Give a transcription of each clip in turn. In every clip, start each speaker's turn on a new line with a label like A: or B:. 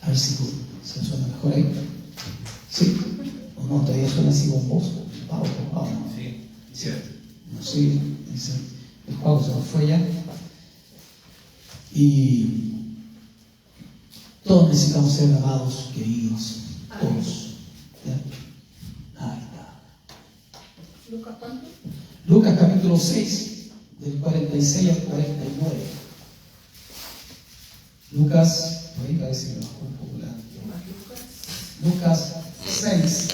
A: A ver si suena mejor ahí. ¿Sí? ¿O no? Todavía suena así con voz. No.
B: Sí, cierto.
A: No, sí, dice, el Pablo se nos fue ya. Y todos necesitamos ser amados, queridos. Todos. ¿Ya? Ahí está.
C: ¿Lucas cuánto?
A: Lucas capítulo 6, del 46 al 49. Lucas, por ahí parece que bajó un poco la. Lucas 6,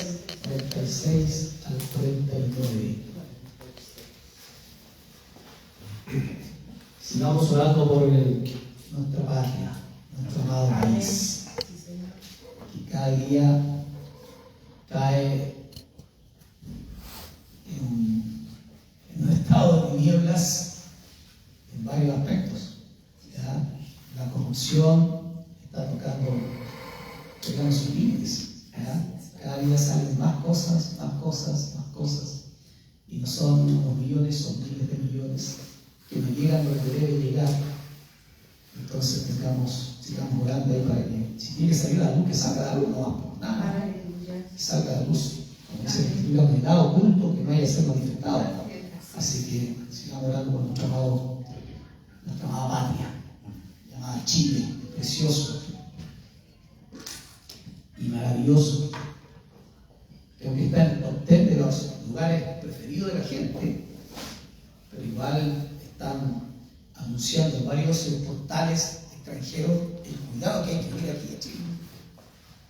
A: 46 al 49. Sigamos orando por nuestra patria, nuestro amado país, que cada día cae en un estado de tinieblas en varios aspectos. ¿Ya? La corrupción está tocando sus límites. ¿Ya? Cada día salen más cosas, y no son unos millones, son miles de millones que no llegan donde debe llegar. Entonces sigamos orando ahí para que, si tiene que salir a la luz, que salga a la luz, no va por nada, que salga a la luz, como dice la Escritura, no hay nada oculto que no haya ser manifestado. Así que sigamos orando por nuestra amada patria, llamada Chile, precioso y maravilloso. Creo que está en el top 10 de los lugares preferidos de la gente, pero igual están anunciando en varios portales extranjeros el cuidado que hay que tener aquí a Chile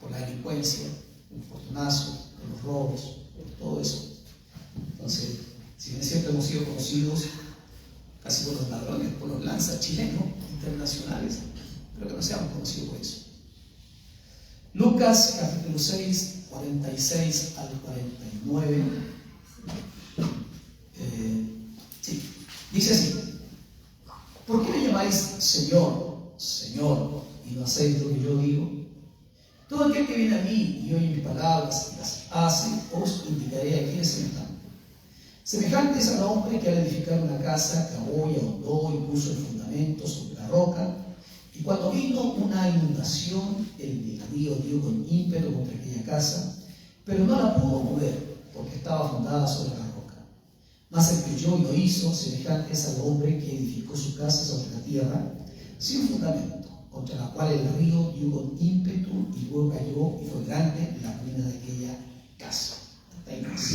A: por la delincuencia, por los portonazos, por los robos, por todo eso. Entonces, si bien es cierto, hemos sido conocidos casi por los ladrones, por los lanzas chilenos internacionales, pero que no seamos conocidos por eso. Lucas capítulo 6, 46 al 49. Dice así: ¿por qué me llamáis Señor, Señor, y no hacéis lo que yo digo? Todo aquel que viene a mí y oye mis palabras y las hace, os indicaré a quién es semejante. Semejante es al hombre que al edificar una casa cavó y ahondó y puso el fundamento sobre la roca, y cuando vino una inundación, el río dio con ímpetu contra aquella casa, pero no la pudo mover, porque estaba fundada sobre la roca. Mas el que oyó y lo hizo, semejante es al hombre que edificó su casa sobre la tierra, sin fundamento, contra la cual el río dio con ímpetu y luego cayó, y fue grande la ruina de aquella casa. Hasta ahí más.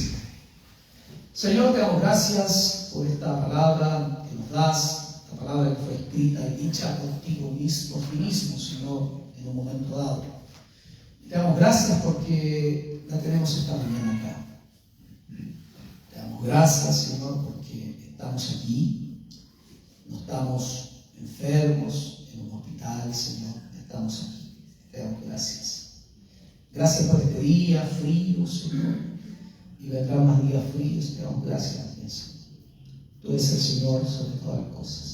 A: Señor, te damos gracias por esta palabra que nos das, esta palabra que fue escrita y dicha contigo mismo, Señor, en un momento dado. Te damos gracias porque la tenemos esta mañana acá. Te damos gracias, Señor, porque estamos aquí, no estamos enfermos en un hospital, Señor, estamos aquí. Te damos gracias. Gracias por este día frío, Señor, y vendrán más días fríos. Te damos gracias, Señor. Tú eres el Señor sobre todas las cosas.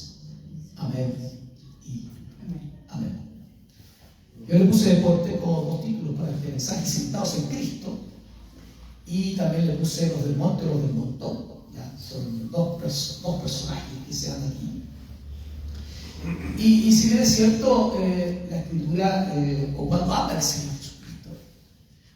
A: Amén y amén. Yo le puse deporte como dos títulos para este mensaje: Sentados en Cristo, y también le puse los del monte y los del montón. ¿Ya? Son dos personajes que se dan aquí. Y si bien es cierto, la Escritura, o cuando habla del Señor Jesucristo,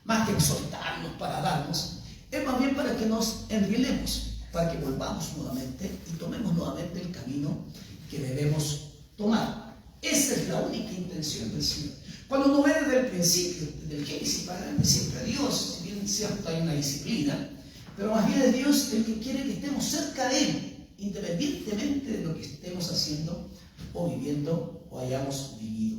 A: más que exhortarnos para darnos, es más bien para que nos enrielemos, para que volvamos nuevamente y tomemos nuevamente el camino que debemos tomar. Esa es la única intención del Señor. Cuando uno ve desde el principio, desde el Génesis para adelante, siempre Dios, si bien es cierto hay una disciplina, pero más bien es Dios el que quiere que estemos cerca de Él, independientemente de lo que estemos haciendo o viviendo o hayamos vivido.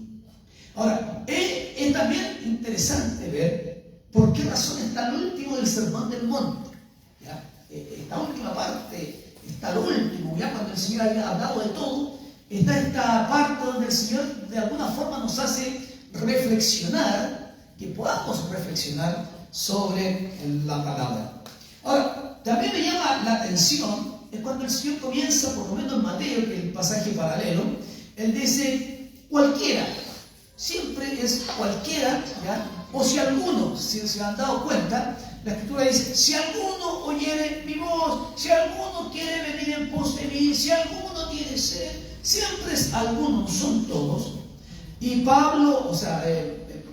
A: Ahora, es también interesante ver por qué razón está al último del Sermón del Monte. ¿Ya? Esta última parte está lo último, ya cuando el Señor había hablado de todo, está esta parte donde el Señor de alguna forma nos hace reflexionar, que podamos reflexionar sobre la palabra. Ahora, también me llama la atención es cuando el Señor comienza, por lo menos en Mateo, que es el pasaje paralelo, Él dice cualquiera, siempre es cualquiera, ¿ya? O si alguno, si se han dado cuenta, la Escritura dice: si alguno oyere mi voz, si alguno quiere venir en pos de mí, si alguno tiene sed, siempre es alguno, no son todos. Y Pablo,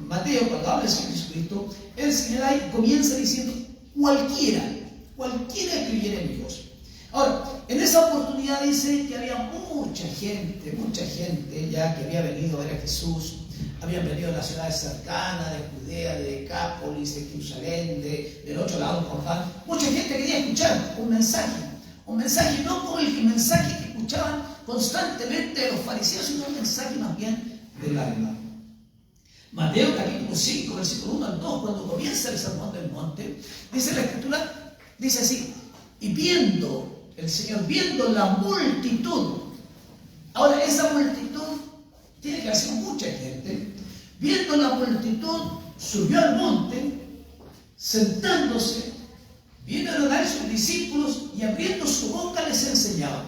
A: Mateo, cuando habla del Señor Jesucristo, el Señor ahí comienza diciendo cualquiera que creyera en Dios. Ahora, en esa oportunidad dice que había mucha gente ya que había venido a ver a Jesús, habían venido de las ciudades cercanas, de Judea, de Decápolis, de Jerusalén, del otro lado de Jordán. Mucha gente quería escuchar un mensaje no como el mensaje que escuchaban constantemente de los fariseos, sino un mensaje más bien del alma. Mateo capítulo 5, versículo 1 al 2, cuando comienza el sermón del monte, dice la escritura, dice así: y viendo el Señor, viendo la multitud. Ahora, esa multitud tiene que haber mucha gente. Viendo la multitud, subió al monte, sentándose, vinieron a él sus discípulos y abriendo su boca les enseñaba.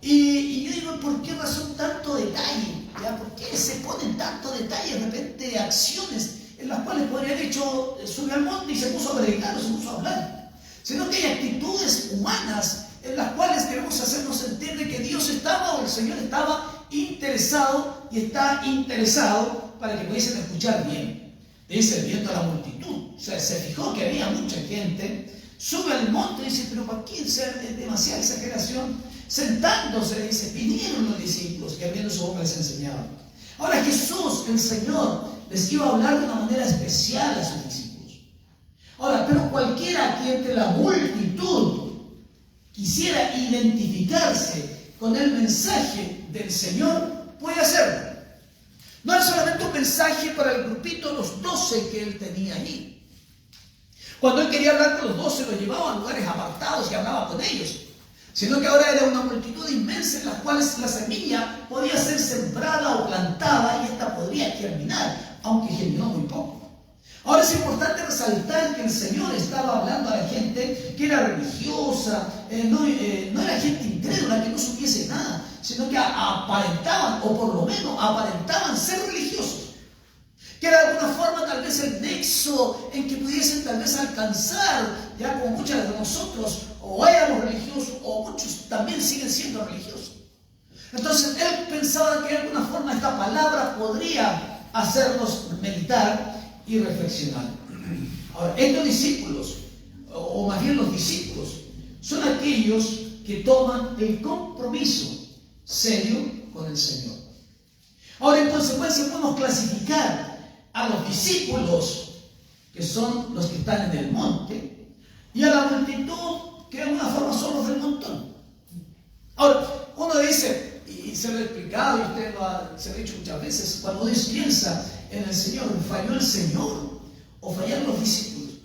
A: Y yo digo, ¿por qué razón tanto detalle? ¿Ya? ¿Por qué se ponen tanto detalle de repente acciones en las cuales podría haber dicho subió al monte y se puso a predicar o se puso a hablar? Sino que hay actitudes humanas en las cuales queremos hacernos entender que Dios estaba o el Señor estaba interesado y está interesado para que pudiesen escuchar bien. Dice, viendo a la multitud, o sea, se fijó que había mucha gente, sube al monte y dice, pero ¿para qué es demasiada exageración? Sentándose, dice, vinieron los discípulos que abriendo su boca les enseñaban. Ahora Jesús, el Señor, les iba a hablar de una manera especial a sus discípulos. Ahora, pero cualquiera que entre la multitud quisiera identificarse con el mensaje del Señor, puede hacerlo. No era solamente un mensaje para el grupito de los 12 que él tenía allí. Cuando él quería hablar con los 12, los llevaba a lugares apartados y hablaba con ellos. Sino que ahora era una multitud inmensa en las cuales la semilla podía ser sembrada o plantada y esta podría germinar, aunque germinó muy poco. Ahora es importante resaltar que el Señor estaba hablando a la gente que era religiosa, no era gente incrédula que no supiese nada, sino que aparentaban, o por lo menos aparentaban ser religiosos. Que era de alguna forma tal vez el nexo en que pudiesen tal vez alcanzar, ya como muchos de nosotros, o éramos religiosos, o muchos también siguen siendo religiosos. Entonces él pensaba que de alguna forma esta palabra podría hacernos meditar y reflexionar. Ahora, estos discípulos, o más bien los discípulos, son aquellos que toman el compromiso serio con el Señor. Ahora, en consecuencia, podemos clasificar a los discípulos, que son los que están en el monte, y a la multitud, que de alguna forma son los del montón. Ahora, uno dice, y se lo he explicado, y usted se lo ha dicho muchas veces, cuando uno piensa en el Señor, ¿falló el Señor o fallaron los discípulos?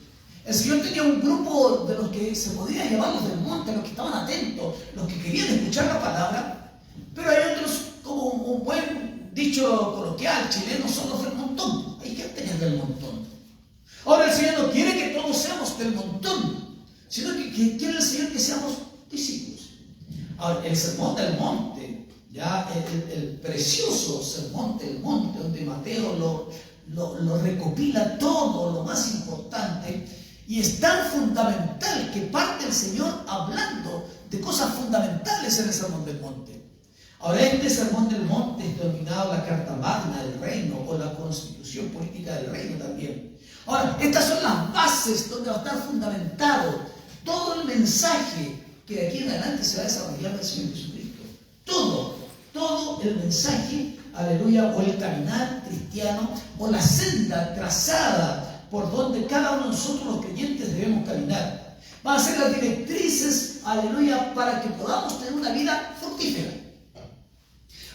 A: El Señor tenía un grupo de los que se podría llamar los del monte, los que estaban atentos, los que querían escuchar la palabra, pero hay otros, como un buen dicho coloquial chileno, son los del montón. Hay gente que es del montón. Ahora el Señor no quiere que todos seamos del montón, sino que quiere el Señor que seamos discípulos. Ahora, el sermón del monte, ya el precioso sermón del monte, donde Mateo lo recopila todo, lo más importante, y es tan fundamental que parte el Señor hablando de cosas fundamentales en el sermón del monte. Ahora, este sermón del monte es denominado la Carta Magna del Reino, o la Constitución Política del Reino también. Ahora, estas son las bases donde va a estar fundamentado todo el mensaje que de aquí en adelante se va a desarrollar del Señor Jesucristo. Todo el mensaje, aleluya, o el caminar cristiano, o la senda trazada por donde cada uno de nosotros los creyentes debemos caminar. Van a ser las directrices, aleluya, para que podamos tener una vida fructífera.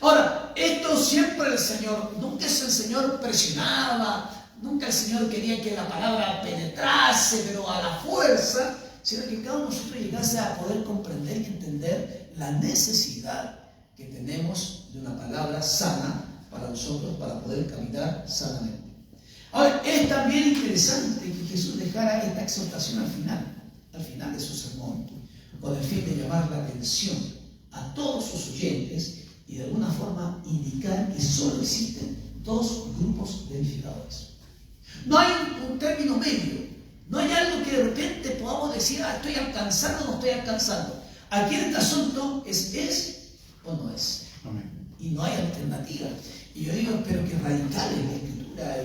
A: Ahora, esto siempre el Señor, nunca es el Señor presionaba, nunca el Señor quería que la palabra penetrase, pero a la fuerza, sino que cada uno de nosotros llegase a poder comprender y entender la necesidad que tenemos de una palabra sana para nosotros, para poder caminar sanamente. Ahora, es también interesante que Jesús dejara esta exhortación al final de su sermón, con el fin de llamar la atención a todos sus oyentes y de alguna forma indicar que solo existen dos grupos de edificadores. No hay un término medio, no hay algo que de repente podamos decir, estoy alcanzando o no estoy alcanzando. Aquí en este asunto es o no es.
B: Amén.
A: Y no hay alternativa. Y yo digo, pero qué radical es la Escritura. Escritura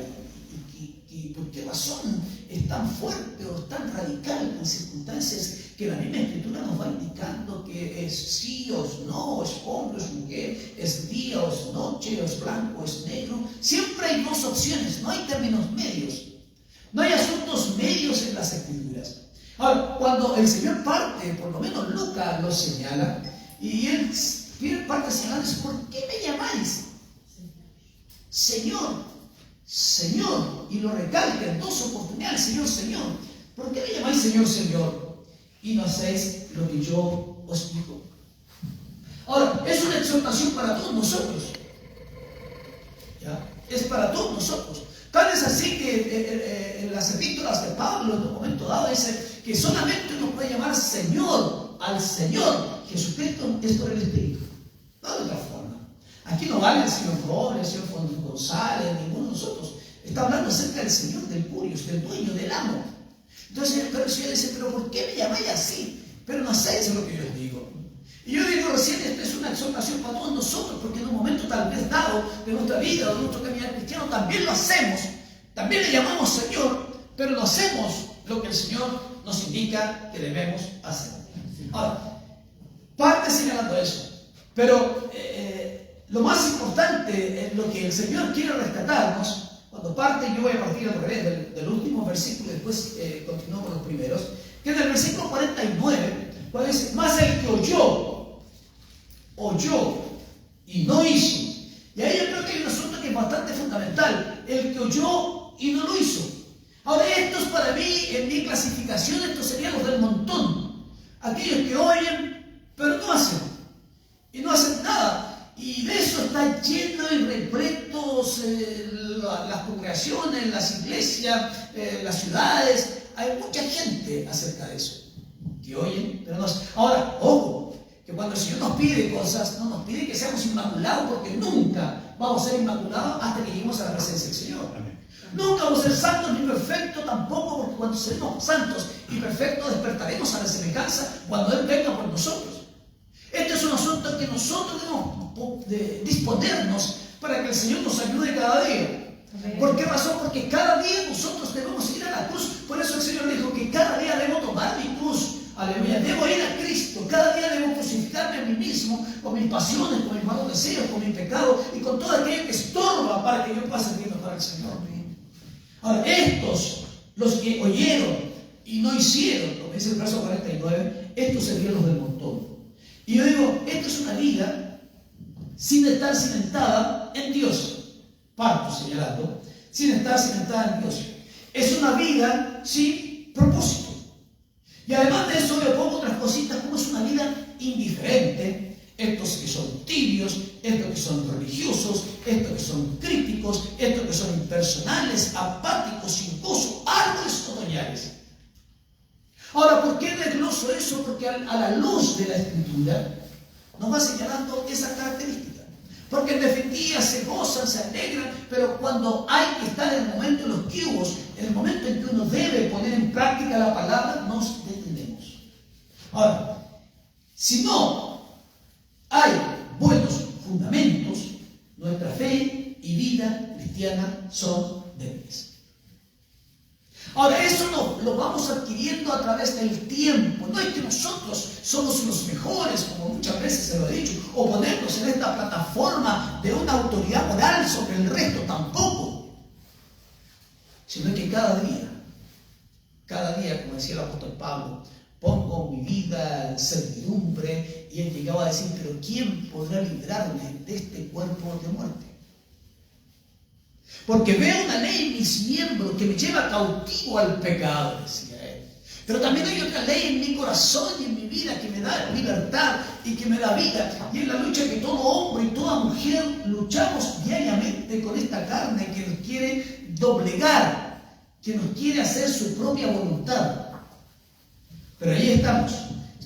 A: y por qué razón es tan fuerte o tan radical en circunstancias que la misma Escritura nos va indicando que es sí o es no, es hombre o es mujer, es día o es noche, o es blanco o es negro. Siempre hay dos opciones, no hay términos medios, no hay asuntos medios en las Escrituras. Ahora, cuando el Señor parte, por lo menos Lucas lo señala, y él parte señalando, ¿por qué me llamáis Señor? Señor, y lo recalca en dos oportunidades, Señor, Señor. ¿Por qué me llamáis Señor, Señor? Y no hacéis lo que yo os digo. Ahora, es una exhortación para todos nosotros. ¿Ya? Es para todos nosotros. Tal es así que en las epístolas de Pablo, en un momento dado, dice que solamente uno puede llamar Señor al Señor Jesucristo, es por el Espíritu, no de otra forma. Aquí no vale el señor Robles, el señor González, ninguno de nosotros. Está hablando acerca del Señor, del Curios, del dueño, del amo. Entonces, pero el Señor dice, ¿pero por qué me llamáis así? Pero no hacéis lo que yo os digo. Y yo digo recién, esta es una exhortación para todos nosotros, porque en un momento tal vez dado de nuestra vida o de nuestro caminar cristiano también lo hacemos, también le llamamos Señor, pero no hacemos lo que el Señor nos indica que debemos hacer. Ahora, parte señalando eso, pero lo más importante es lo que el Señor quiere rescatarnos. Cuando parte, yo voy a partir al revés del último versículo y después continúo con los primeros, que es del versículo 49, cuando dice, más el que oyó y no hizo. Y ahí yo creo que hay un asunto que es bastante fundamental, el que oyó y no lo hizo. Ahora, estos para mí, en mi clasificación, estos serían los del montón. Aquellos que oyen, pero no hacen. Y no hacen nada. Y de eso está lleno y repletos las congregaciones, las iglesias, las ciudades. Hay mucha gente acerca de eso. Que oyen, pero no hacen. Ahora, ojo, que cuando el Señor nos pide cosas, no nos pide que seamos inmaculados, porque nunca vamos a ser inmaculados hasta que lleguemos a la presencia del Señor. Amén. Nunca vamos a ser santos ni perfectos tampoco, porque cuando seremos santos y perfectos despertaremos a la semejanza cuando Él venga por nosotros. Este es un asunto que nosotros debemos disponernos para que el Señor nos ayude cada día. ¿Por qué razón? Porque cada día nosotros debemos ir a la cruz. Por eso el Señor dijo que cada día debo tomar mi cruz. Aleluya. Debo ir a Cristo. Cada día debo crucificarme a mí mismo, con mis pasiones, con mis malos deseos, con mi pecado y con todo aquello que estorba para que yo pueda servirme para el Señor. Ahora, estos, los que oyeron y no hicieron, como dice el verso 49, estos serían los del montón. Y yo digo, esto es una vida sin estar cimentada en Dios. Parto señalando, sin estar cimentada en Dios. Es una vida sin propósito. Y además de eso le pongo otras cositas, como es una vida indiferente. Estos que son tibios, estos que son religiosos, estos que son críticos, estos que son impersonales, apáticos, sin gozo, árboles otoñales. Ahora, ¿por qué desgloso eso? Porque a la luz de la Escritura nos va señalando esa característica. Porque en definitiva se gozan, se alegran, pero cuando hay que estar en el momento de los cubos, en el momento en que uno debe poner en práctica la palabra, nos detenemos. Ahora, si no hay buenos fundamentos, nuestra fe y vida cristiana son débiles. Ahora, eso lo vamos adquiriendo a través del tiempo. No es que nosotros somos los mejores, como muchas veces se lo he dicho, o ponernos en esta plataforma de una autoridad moral sobre el resto, tampoco. Sino que cada día, como decía el apóstol Pablo, pongo mi vida en servidumbre, y él llegaba a decir, pero ¿quién podrá librarme de este cuerpo de muerte? Porque veo una ley en mis miembros que me lleva cautivo al pecado, decía él. Pero también hay otra ley en mi corazón y en mi vida que me da libertad y que me da vida. Y es la lucha que todo hombre y toda mujer luchamos diariamente con esta carne que nos quiere doblegar, que nos quiere hacer su propia voluntad. Pero ahí estamos.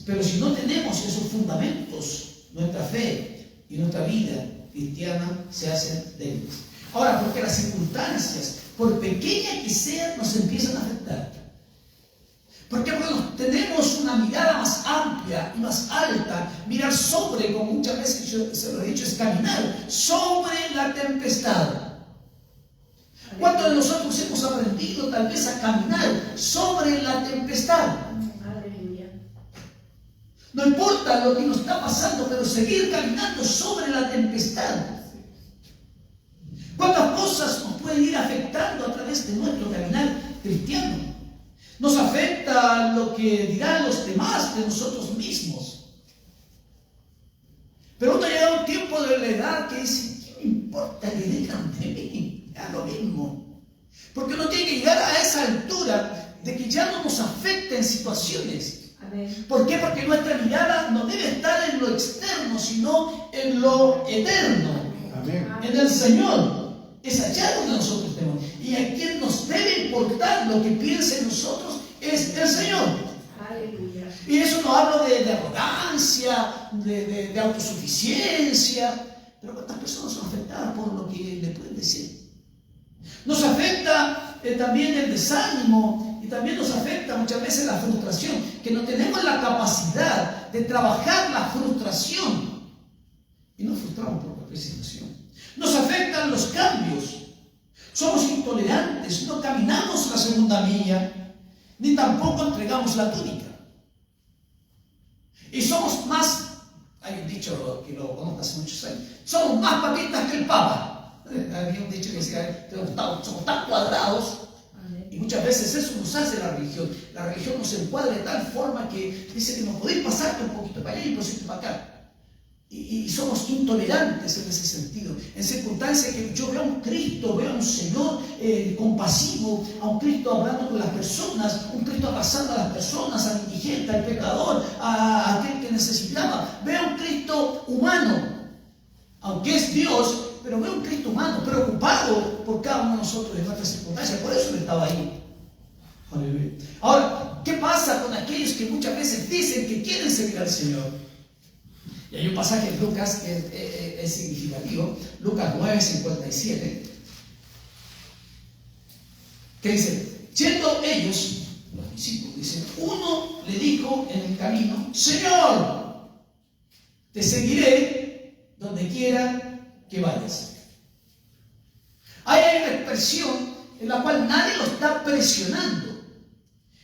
A: Pero si no tenemos esos fundamentos, nuestra fe y nuestra vida cristiana se hacen débiles. Ahora, porque las circunstancias, por pequeñas que sean, nos empiezan a afectar. Porque bueno, tenemos una mirada más amplia y más alta, mirar sobre, como muchas veces yo se lo he dicho, es caminar sobre la tempestad. ¿Cuántos de nosotros hemos aprendido tal vez a caminar sobre la tempestad?
C: Aleluya.
A: No importa lo que nos está pasando, pero seguir caminando sobre la tempestad. ¿Cuántas cosas nos pueden ir afectando a través de nuestro caminar cristiano? Nos afecta lo que dirán los demás de nosotros mismos. Pero uno llega a un tiempo de la edad que dice, ¿qué me importa que digan de mí? A lo mismo. Porque uno tiene que llegar a esa altura de que ya no nos afecta en situaciones.
C: Amén.
A: ¿Por qué? Porque nuestra mirada no debe estar en lo externo, sino en lo eterno.
B: Amén.
A: En el Señor. Es allá donde nosotros tenemos. Y a quien nos debe importar lo que piense en nosotros es el Señor.
C: Aleluya.
A: Y eso no hablo de arrogancia, de autosuficiencia. Pero ¿cuántas personas son afectadas por lo que le pueden decir? Nos afecta también el desánimo y también nos afecta muchas veces la frustración, que no tenemos la capacidad de trabajar la frustración y nos frustramos por cualquier situación. Nos afectan los cambios, somos intolerantes, no caminamos la segunda milla, ni tampoco entregamos la túnica. Y somos más, hay un dicho que lo conozco hace muchos años, somos más papistas que el Papa. Había un dicho que decía, somos tan cuadrados.
C: Amén.
A: Y muchas veces eso nos hace la religión. La religión nos encuadra de tal forma que dice que no podéis pasarte un poquito para allá y un poquito para acá. Y somos intolerantes en ese sentido. En circunstancias que yo veo a un Cristo, veo a un Señor compasivo, a un Cristo hablando con las personas, un Cristo abrazando a las personas, al indigente, al pecador, a aquel que necesitaba. Veo a un Cristo humano, aunque es Dios, pero veo a un Cristo humano, preocupado por cada uno de nosotros en nuestras circunstancias. Por eso Él estaba ahí. Aleluya. Ahora, ¿qué pasa con aquellos que muchas veces dicen que quieren seguir al Señor? Y hay un pasaje en Lucas que es significativo, Lucas 9:57, que dice, yendo ellos, los discípulos, dicen, uno le dijo en el camino, Señor, te seguiré donde quiera que vayas. Ahí hay una expresión en la cual nadie lo está presionando.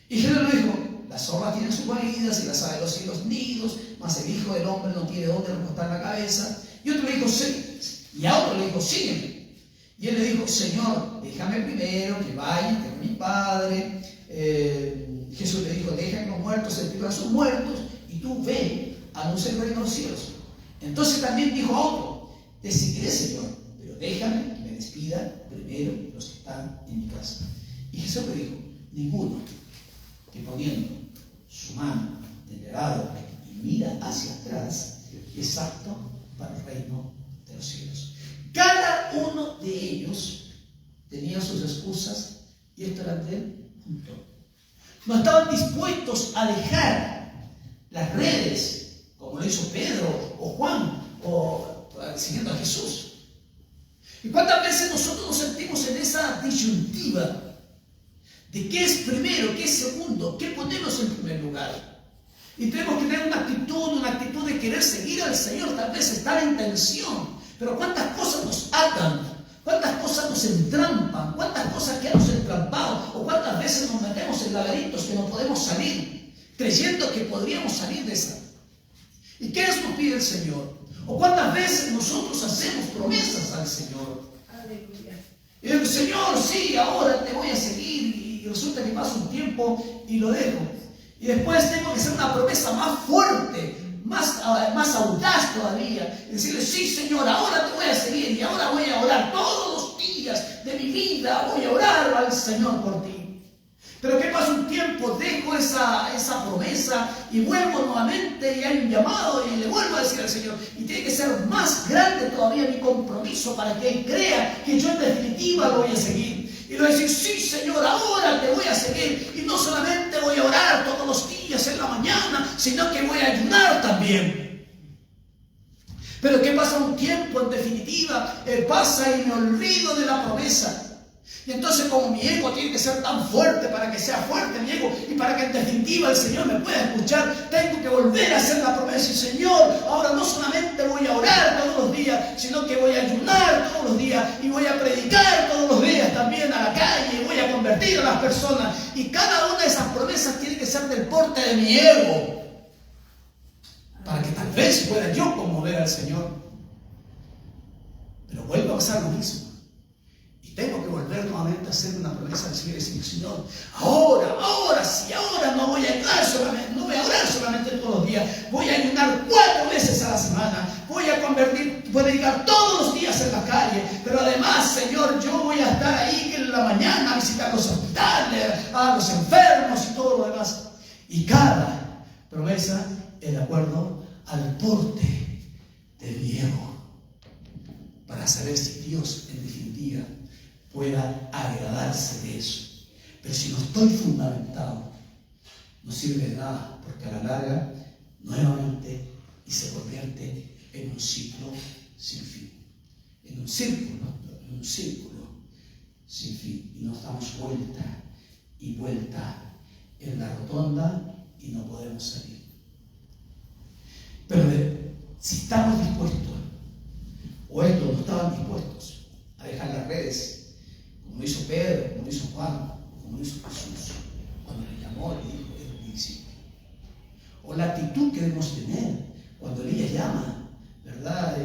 A: Y Jesús le dijo, las zorras tienen sus guaridas y las aves de los cielos nidos, mas el Hijo del Hombre no tiene dónde recostar la cabeza. Y otro le dijo, sí. Y a otro le dijo, sígueme. Y él le dijo, Señor, déjame primero que vaya, que es mi Padre. Jesús le dijo, deja que los muertos se despidan sus muertos, y tú ve, anuncia el reino de los cielos. Entonces también dijo a otro, te seguiré, Señor, pero déjame que me despida primero los que están en mi casa. Y Jesús le dijo, ninguno que poniendo su mano del arado y mira hacia atrás es apto para el reino de los cielos. Cada uno de ellos tenía sus excusas y esto era del punto. No estaban dispuestos a dejar las redes como lo hizo Pedro o Juan o siguiendo a Jesús. ¿Y cuántas veces nosotros nos sentimos en esa disyuntiva de qué es primero, qué es segundo, qué ponemos en primer lugar? Y tenemos que tener una actitud de querer seguir al Señor, tal vez estar en tensión. Pero cuántas cosas nos atan, cuántas cosas nos entrampan, cuántas cosas que hemos entrampado, o cuántas veces nos metemos en laberintos que no podemos salir, creyendo que podríamos salir de esa. ¿Y qué nos pide el Señor? O cuántas veces nosotros hacemos promesas al Señor.
C: Aleluya.
A: Y digo, Señor, sí, ahora te voy a seguir. Y resulta que pasa un tiempo y lo dejo. Y después tengo que hacer una promesa más fuerte, más audaz todavía. Y decirle, sí, Señor, ahora te voy a seguir y ahora voy a orar todos los días de mi vida. Voy a orar al Señor por ti. Pero ¿qué pasa un tiempo? Dejo esa promesa y vuelvo nuevamente y hay un llamado y le vuelvo a decir al Señor. Y tiene que ser más grande todavía mi compromiso para que Él crea que yo en definitiva lo voy a seguir. Y le voy a decir, sí, Señor, ahora te voy a seguir. Y no solamente voy a orar todos los días en la mañana, sino que voy a ayunar también. Pero ¿qué pasa un tiempo? En definitiva, pasa y me olvido de la promesa. Y entonces como mi ego tiene que ser tan fuerte para que sea fuerte mi ego y para que en definitiva el Señor me pueda escuchar, tengo que volver a hacer la promesa. Y Señor, ahora no solamente voy a orar todos los días, sino que voy a ayunar todos los días y voy a predicar todos los días también a la calle, voy a convertir a las personas. Y cada una de esas promesas tiene que ser del porte de mi ego, para que tal vez pueda yo conmover al Señor. Pero vuelvo a pasar lo mismo. Y tengo que volver nuevamente a hacer una promesa al Señor y decir: Señor, ahora no voy a ayunar solamente, no voy a orar solamente todos los días, voy a ayunar 4 veces a la semana, voy a predicar todos los días en la calle, pero además, Señor, yo voy a estar ahí en la mañana a visitar los hospitales, a los enfermos y todo lo demás. Y cada promesa es de acuerdo al porte de mi ego, para saber si Dios en definitiva pueda agradarse de eso. Pero si no estoy fundamentado, no sirve de nada, porque a la larga nuevamente y se convierte en un ciclo sin fin, en un círculo sin fin, y nos damos vuelta y vuelta en la rotonda y no podemos salir. Pero si estamos dispuestos, o estos no estaban dispuestos a dejar las redes, como hizo Pedro, como hizo Juan, como hizo Jesús, cuando le llamó, le dijo: es mi discípulo. O la actitud que debemos tener cuando Elías llama, ¿verdad?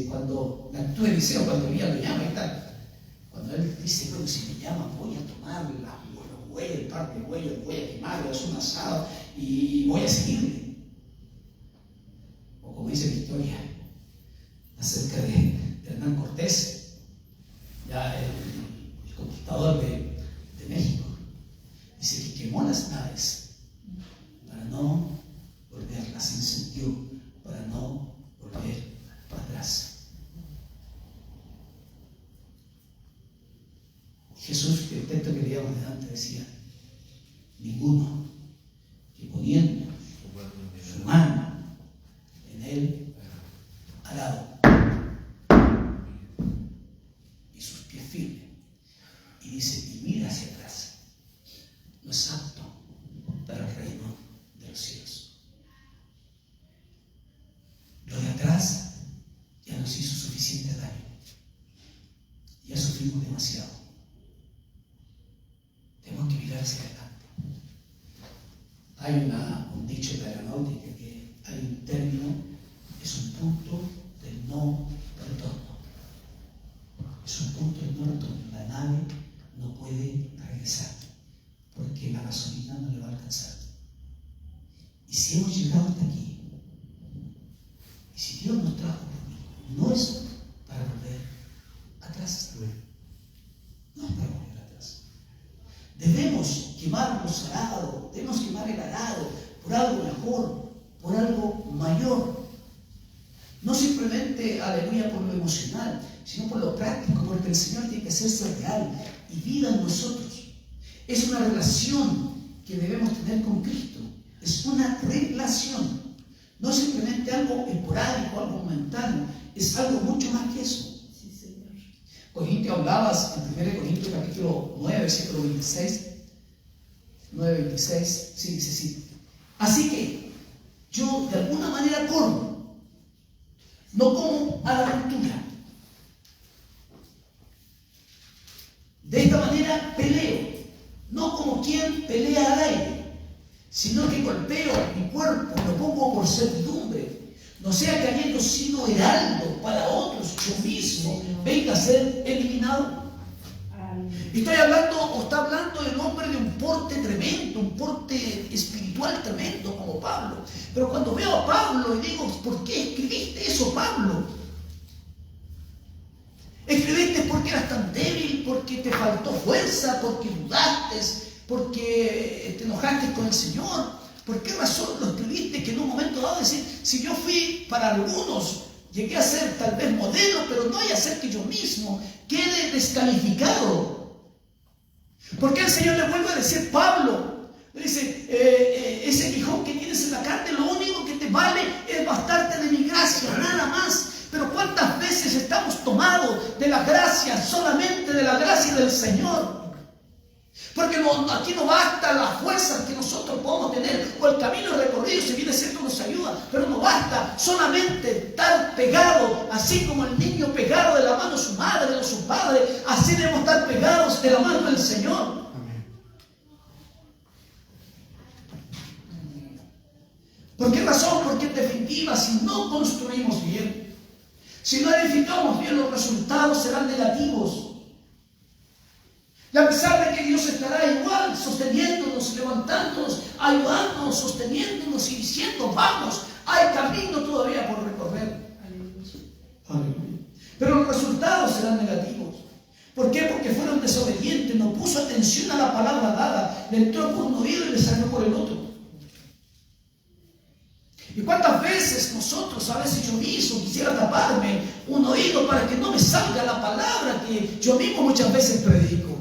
A: Cuando la actitud de Eliseo, cuando Elías lo llama y tal, cuando él dice: bueno, si me llama, voy a tomar los bueyes, el par de bueyes, voy a quemarlo, es un asado y voy a seguirle. O como dice la historia acerca de Hernán Cortés, ya el conquistador de México, dice que quemó las naves para no volverlas, incendió para no volver para atrás. Jesús, que el texto que leíamos delante, decía: ninguno que poniendo su mano en él arado y sus pies firmes, y dice: y mira hacia atrás, no es apto para el reino de los cielos. Lo de atrás ya nos hizo suficiente daño, ya sufrimos demasiado. Tenemos que mirar hacia adelante. Hay un dicho de aeronáutica que hay un término, es un punto del no retorno. Es un punto del no retorno. La nave no puede regresar porque la gasolina no le va a alcanzar. Y si hemos llegado hasta aquí, y si Dios nos trajo, no es para volver atrás. No es para volver atrás. Debemos quemar los arados, debemos quemar el arado por algo mejor, por algo mayor. No simplemente, aleluya, por lo emocional, sino por lo práctico, porque el Señor tiene que hacerse real y vida en nosotros. Es una relación que debemos tener con Cristo. Es una relación. No simplemente algo esporádico, algo momentáneo. Es algo mucho más que eso.
C: Sí, Señor.
A: Corintios, hablabas en 1 Corintios capítulo 9, versículo 26. 9, 26. Sí, dice sí. Así que yo de alguna manera corro, no como a la ruptura. De esta manera peleo, no como quien pelea al aire, sino que golpeo mi cuerpo, lo pongo por servidumbre, no sea que habiendo sido heraldo para otros, yo mismo venga a ser eliminado. Y estoy hablando, o está hablando del hombre de un porte tremendo, un porte espiritual tremendo como Pablo. Pero cuando veo a Pablo y digo: ¿por qué escribiste eso, Pablo? Escribiste porque eras tan débil, porque te faltó fuerza, porque dudaste, porque te enojaste con el Señor. ¿Por qué razón lo escribiste? Que en un momento dado decir: si yo fui para algunos, llegué a ser tal vez modelo, pero no hay a ser que yo mismo quede descalificado. ¿Por qué el Señor le vuelve a decir: Pablo, le dice, ese aguijón que tienes en la carne, lo único que te vale es bastarte de mi gracia, nada más? Pero ¿cuántas veces estamos tomados de la gracia, solamente de la gracia del Señor? Porque aquí no basta la fuerza que nosotros podemos tener, o el camino recorrido, si viene siendo nos ayuda, pero no basta solamente estar pegado, así como el niño pegado de la mano de su madre o su padre. Así de la mano del Señor. ¿Por qué razón? Porque en definitiva, si no construimos bien, si no edificamos bien, los resultados serán negativos. Y a pesar de que Dios estará igual, sosteniéndonos, levantándonos, ayudándonos, sosteniéndonos y diciendo, vamos, hay camino todavía por recorrer. Aleluya. Pero los resultados serán negativos. ¿Por qué? Porque fueron desobedientes, no puso atención a la palabra dada, le entró por un oído y le salió por el otro. ¿Y cuántas veces nosotros, a veces yo mismo quisiera taparme un oído para que no me salga la palabra que yo mismo muchas veces predico?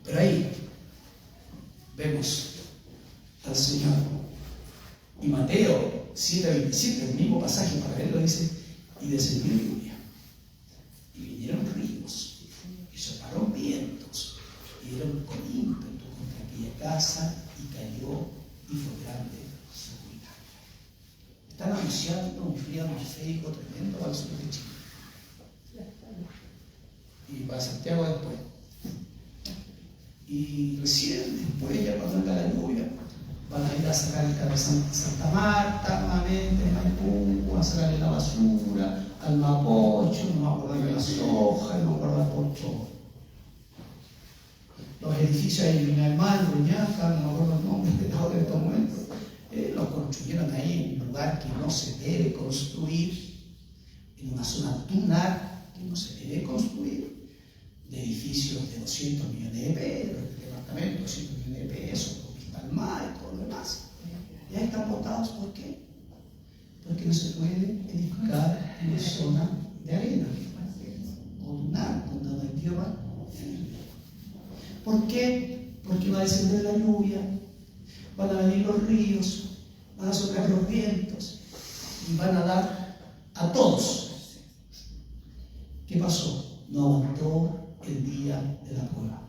A: Pero ahí vemos al Señor. Y Mateo 7:27, el mismo pasaje para verlo, dice: y descendió lluvia, y vinieron ríos, y soplaron vientos, y dieron con ímpetu contra aquella casa, y cayó, y fue grande su ruina. Están anunciando un frío atmosférico tremendo al sur de Chile. Y para Santiago después. Y recién después, ya cuando venga la lluvia, van a ir a sacar el carro de Santa Marta, nuevamente, en Maipú, a sacarle la basura, al Mapocho, no me acuerdo de la soja, no me acuerdo de Pocho. Los edificios ahí en Minalmán, Ruñaca, no me acuerdo el nombre de estos momentos, los construyeron ahí en un lugar que no se debe construir, en una zona dunar que no se debe construir, de edificios de 200 millones de pesos, de departamentos de 200 millones de pesos, con vista al mar y todo lo demás. Y ahí están botados, ¿por qué? Porque no se puede edificar en una zona de arena, o dunar, donde no hay tierra firme. ¿Por qué? Porque va a descender la lluvia, van a venir los ríos, van a soplar los vientos, y van a dar a todos. ¿Qué pasó? No aguantó el día de la prueba.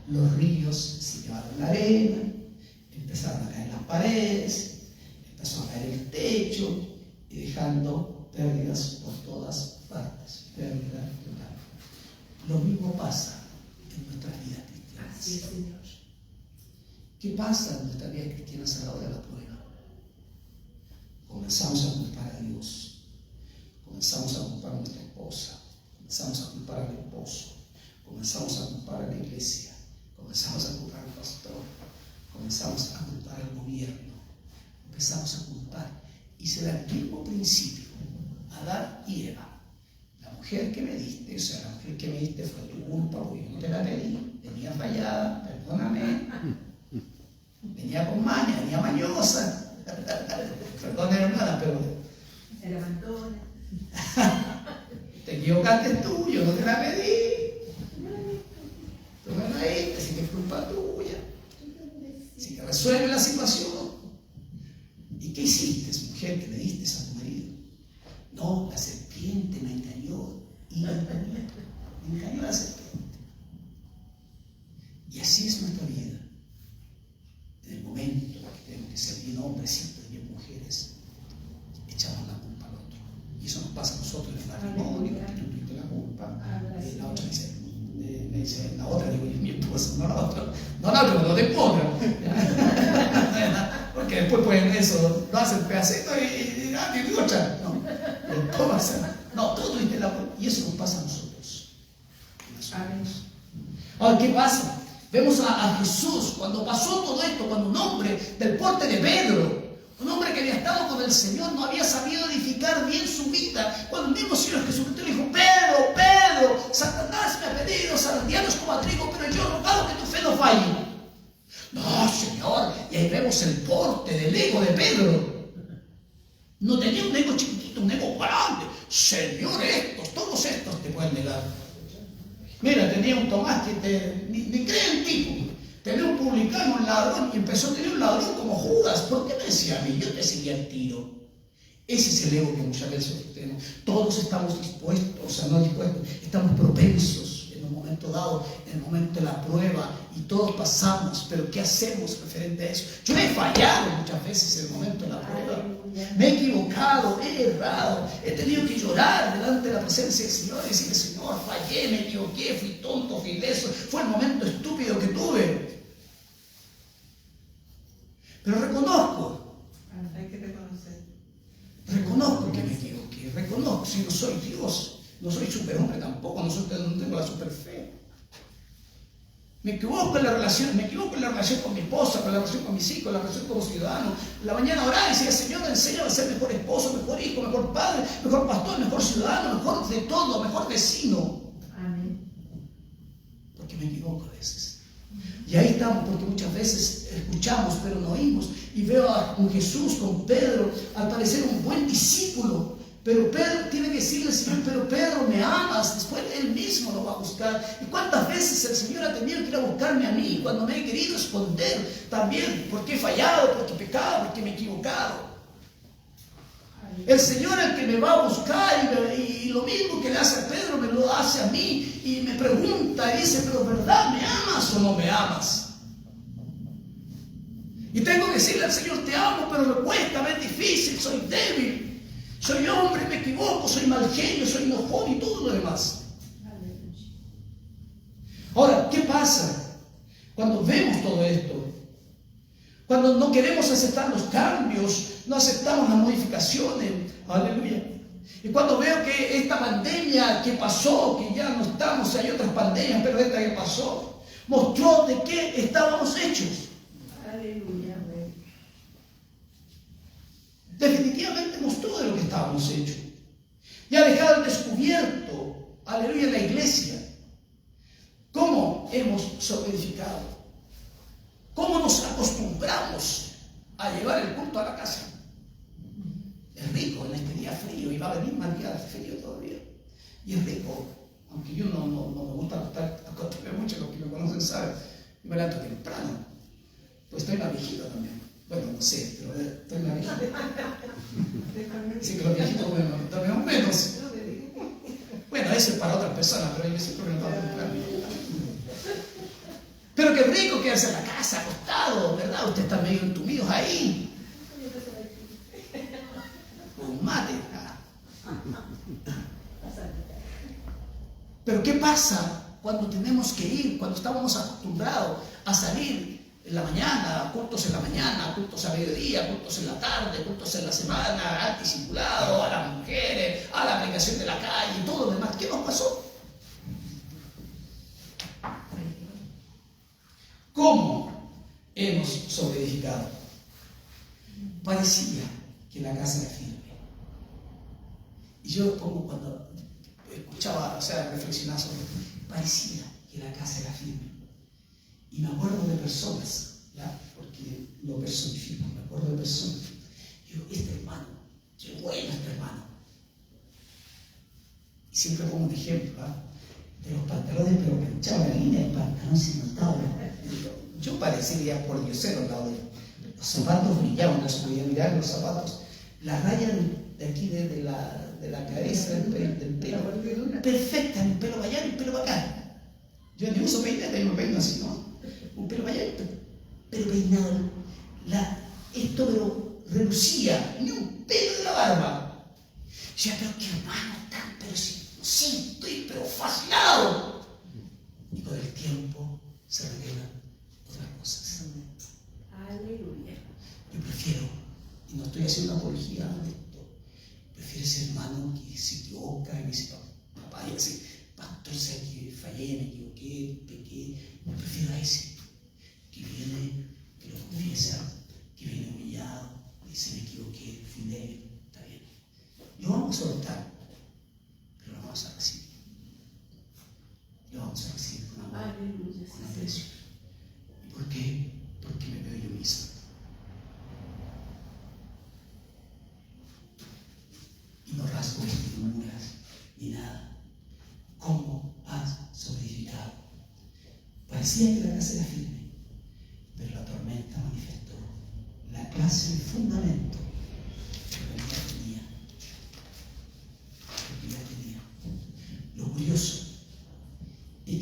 A: Los ríos se llevaron la arena, empezaron a caer las paredes, empezó a caer el techo, y dejando pérdidas por todas partes. Pérdida total. Lo mismo pasa en nuestras vidas cristianas.
C: Así es, Señor.
A: ¿Qué pasa en nuestras vidas cristianas a la hora de la prueba? Comenzamos a culpar a Dios, comenzamos a culpar a nuestra esposa, comenzamos a culpar al esposo, comenzamos a culpar a la iglesia, comenzamos a culpar al pastor, comenzamos a culpar al gobierno, empezamos a culpar, y se da el mismo principio. Adán y Eva: la mujer que me diste, o sea, la mujer que me diste fue tu culpa, porque yo no te la pedí, venía fallada, perdóname, venía con maña, venía mañosa, perdona hermana, pero
C: Se levantó.
A: te equivocaste tú, yo no te la pedí. Tú me la diste, así que es culpa tuya. Así que resuelve la situación. ¿Y qué hiciste, mujer, que le diste a tu marido? No, la serpiente me engañó. Y me engañó la serpiente. Y así es nuestra vida. En el momento que tenemos que ser bien hombres, siempre bien mujeres, echamos la culpa al otro. Y eso nos pasa a nosotros en el matrimonio, que tú tuviste la culpa. La otra dice, la otra, digo, mi esposa, no la otra. No la otra, no tengo otra. Porque después pueden eso, lo hacen pedacito y mi otra. No, ¿cómo hacer? No, tú tuviste la culpa. Y eso nos pasa a nosotros. Ahora, ¿qué pasa? Vemos a Jesús cuando pasó todo esto, cuando un hombre del porte de Pedro, un hombre que había estado con el Señor, no había sabido edificar bien su vida. Cuando el mismo Señor Jesucristo le dijo: Pedro, Pedro, Satanás me ha pedido zarandearlos como a trigo, pero yo he rogado que tu fe no falle. No, Señor. Y ahí vemos el porte del ego de Pedro. No tenía un ego chiquitito, un ego grande. Señor, todos estos te pueden negar. Mira, tenía un Tomás que ni cree en ti. Tenía un publicano, un ladrón, y empezó a tener un ladrón como Judas. ¿Por qué me decía a mí? Yo te seguía el tiro. Ese es el ego que muchas veces tenemos. Todos estamos dispuestos, o sea, no dispuestos, estamos propensos en en un momento dado, en el momento de la prueba, y todos pasamos, pero ¿qué hacemos referente a eso? Yo he fallado muchas veces en el momento de la prueba, me he equivocado, he errado, he tenido que llorar delante de la presencia del Señor y decirle: Señor, fallé, me equivoqué, fui tonto, fui ileso, fue el momento estúpido que tuve. Pero reconozco.
C: Hay que reconocer.
A: Reconozco que me equivoqué, reconozco, si no soy Dios, no soy superhombre tampoco, no tengo la superfe. Me equivoco en la relación con mi esposa, con la relación con mis hijos, con la relación como ciudadano. La mañana oraba y decía: Señor, enséñame a ser mejor esposo, mejor hijo, mejor padre, mejor pastor, mejor ciudadano, mejor de todo, mejor vecino.
C: Amén.
A: Porque me equivoco a veces. Y ahí estamos, porque muchas veces escuchamos pero no oímos. Y veo a un Jesús con Pedro, al parecer un buen discípulo, pero Pedro tiene que decirle al Señor: pero Pedro, ¿me amas? Después él mismo lo va a buscar. ¿Y cuántas veces el Señor ha tenido que ir a buscarme a mí cuando me he querido esconder también? Porque he fallado, porque he pecado, porque me he equivocado. El Señor es el que me va a buscar, y lo mismo que le hace a Pedro me lo hace a mí, y me pregunta y dice: pero ¿verdad me amas o no me amas? Y tengo que decirle al Señor: te amo, pero me cuesta, me es difícil, soy débil, soy hombre, me equivoco, soy mal genio, soy enojón y todo lo demás. Ahora, ¿qué pasa cuando vemos todo esto? Cuando no queremos aceptar los cambios, no aceptamos las modificaciones. Aleluya. Y cuando veo que esta pandemia que pasó, que ya no estamos, hay otras pandemias, pero esta que pasó, mostró de qué estábamos hechos.
C: Aleluya.
A: Definitivamente mostró de lo que estábamos hechos. Y ha dejado al descubierto, aleluya, la iglesia, cómo hemos solidificado. ¿Cómo nos acostumbramos a llevar el culto a la casa? Es rico en este día frío, y va a venir más día frío todavía. Y es rico, aunque yo no me gusta acostarme mucho, los que me conocen saben, yo me levanto temprano, pues estoy más viejito también. Bueno, no sé, pero estoy más viejito. Así que los viejitos dormimos menos. Bueno, eso es para otras personas, pero yo siempre me levanto temprano. Pero qué rico quedarse en la casa, acostado, ¿verdad? Ustedes están medio entumidos ahí. Un mate. Pero ¿qué pasa cuando tenemos que ir, cuando estábamos acostumbrados a salir en la mañana, cultos en la mañana, cultos a mediodía, cultos en la tarde, cultos en la semana, discipulado, a las mujeres, a la aplicación de la calle y todo lo demás? ¿Qué nos pasó? ¿Cómo hemos sobreedificado? Parecía que la casa era firme. Y yo pongo, cuando escuchaba, reflexionaba sobre esto, parecía que la casa era firme. Y me acuerdo de personas, ¿ya? Porque lo personifico, me acuerdo de personas. Y digo: este hermano, qué bueno este hermano. Y siempre pongo un ejemplo, ¿ah? De los pantalones, pero planchaba la línea del pantalón, se notaba. Yo parecía por diosero al lado de él. Los zapatos brillaban, no se podía mirar los zapatos. La raya de aquí, de la cabeza, del pelo, perfecta, un pelo vallano y un pelo bacán. Yo ni uso peineta, yo me peino así, ¿no? Un pelo vallano, pero peinado. Esto pero relucía, ni un pelo de la barba. Yo decía: pero qué hermano tan, pero sí, estoy pero fascinado. Y con el tiempo se revelan otras cosas.
C: Aleluya.
A: Yo prefiero, y no estoy haciendo apología de esto, prefiero ese hermano que se equivoca y me dice: papá, y así, pastor, sé que fallé, me equivoqué, pequé. Yo prefiero a ese que viene, que lo confiesa, que viene humillado, dice: me equivoqué, fui débil, está bien. Lo vamos a soltar, pero lo vamos a recibir. Lo vamos a recibir con amor,
C: Aleluya,
A: con aprecio. ¿Y por qué? Porque me veo yo mismo. Y no rasgo vestiduras ni nada. ¿Cómo has sobreedificado? Parecía que la casa era firme, pero la tormenta manifestó la clase de fundamento que ya tenía. Lo curioso es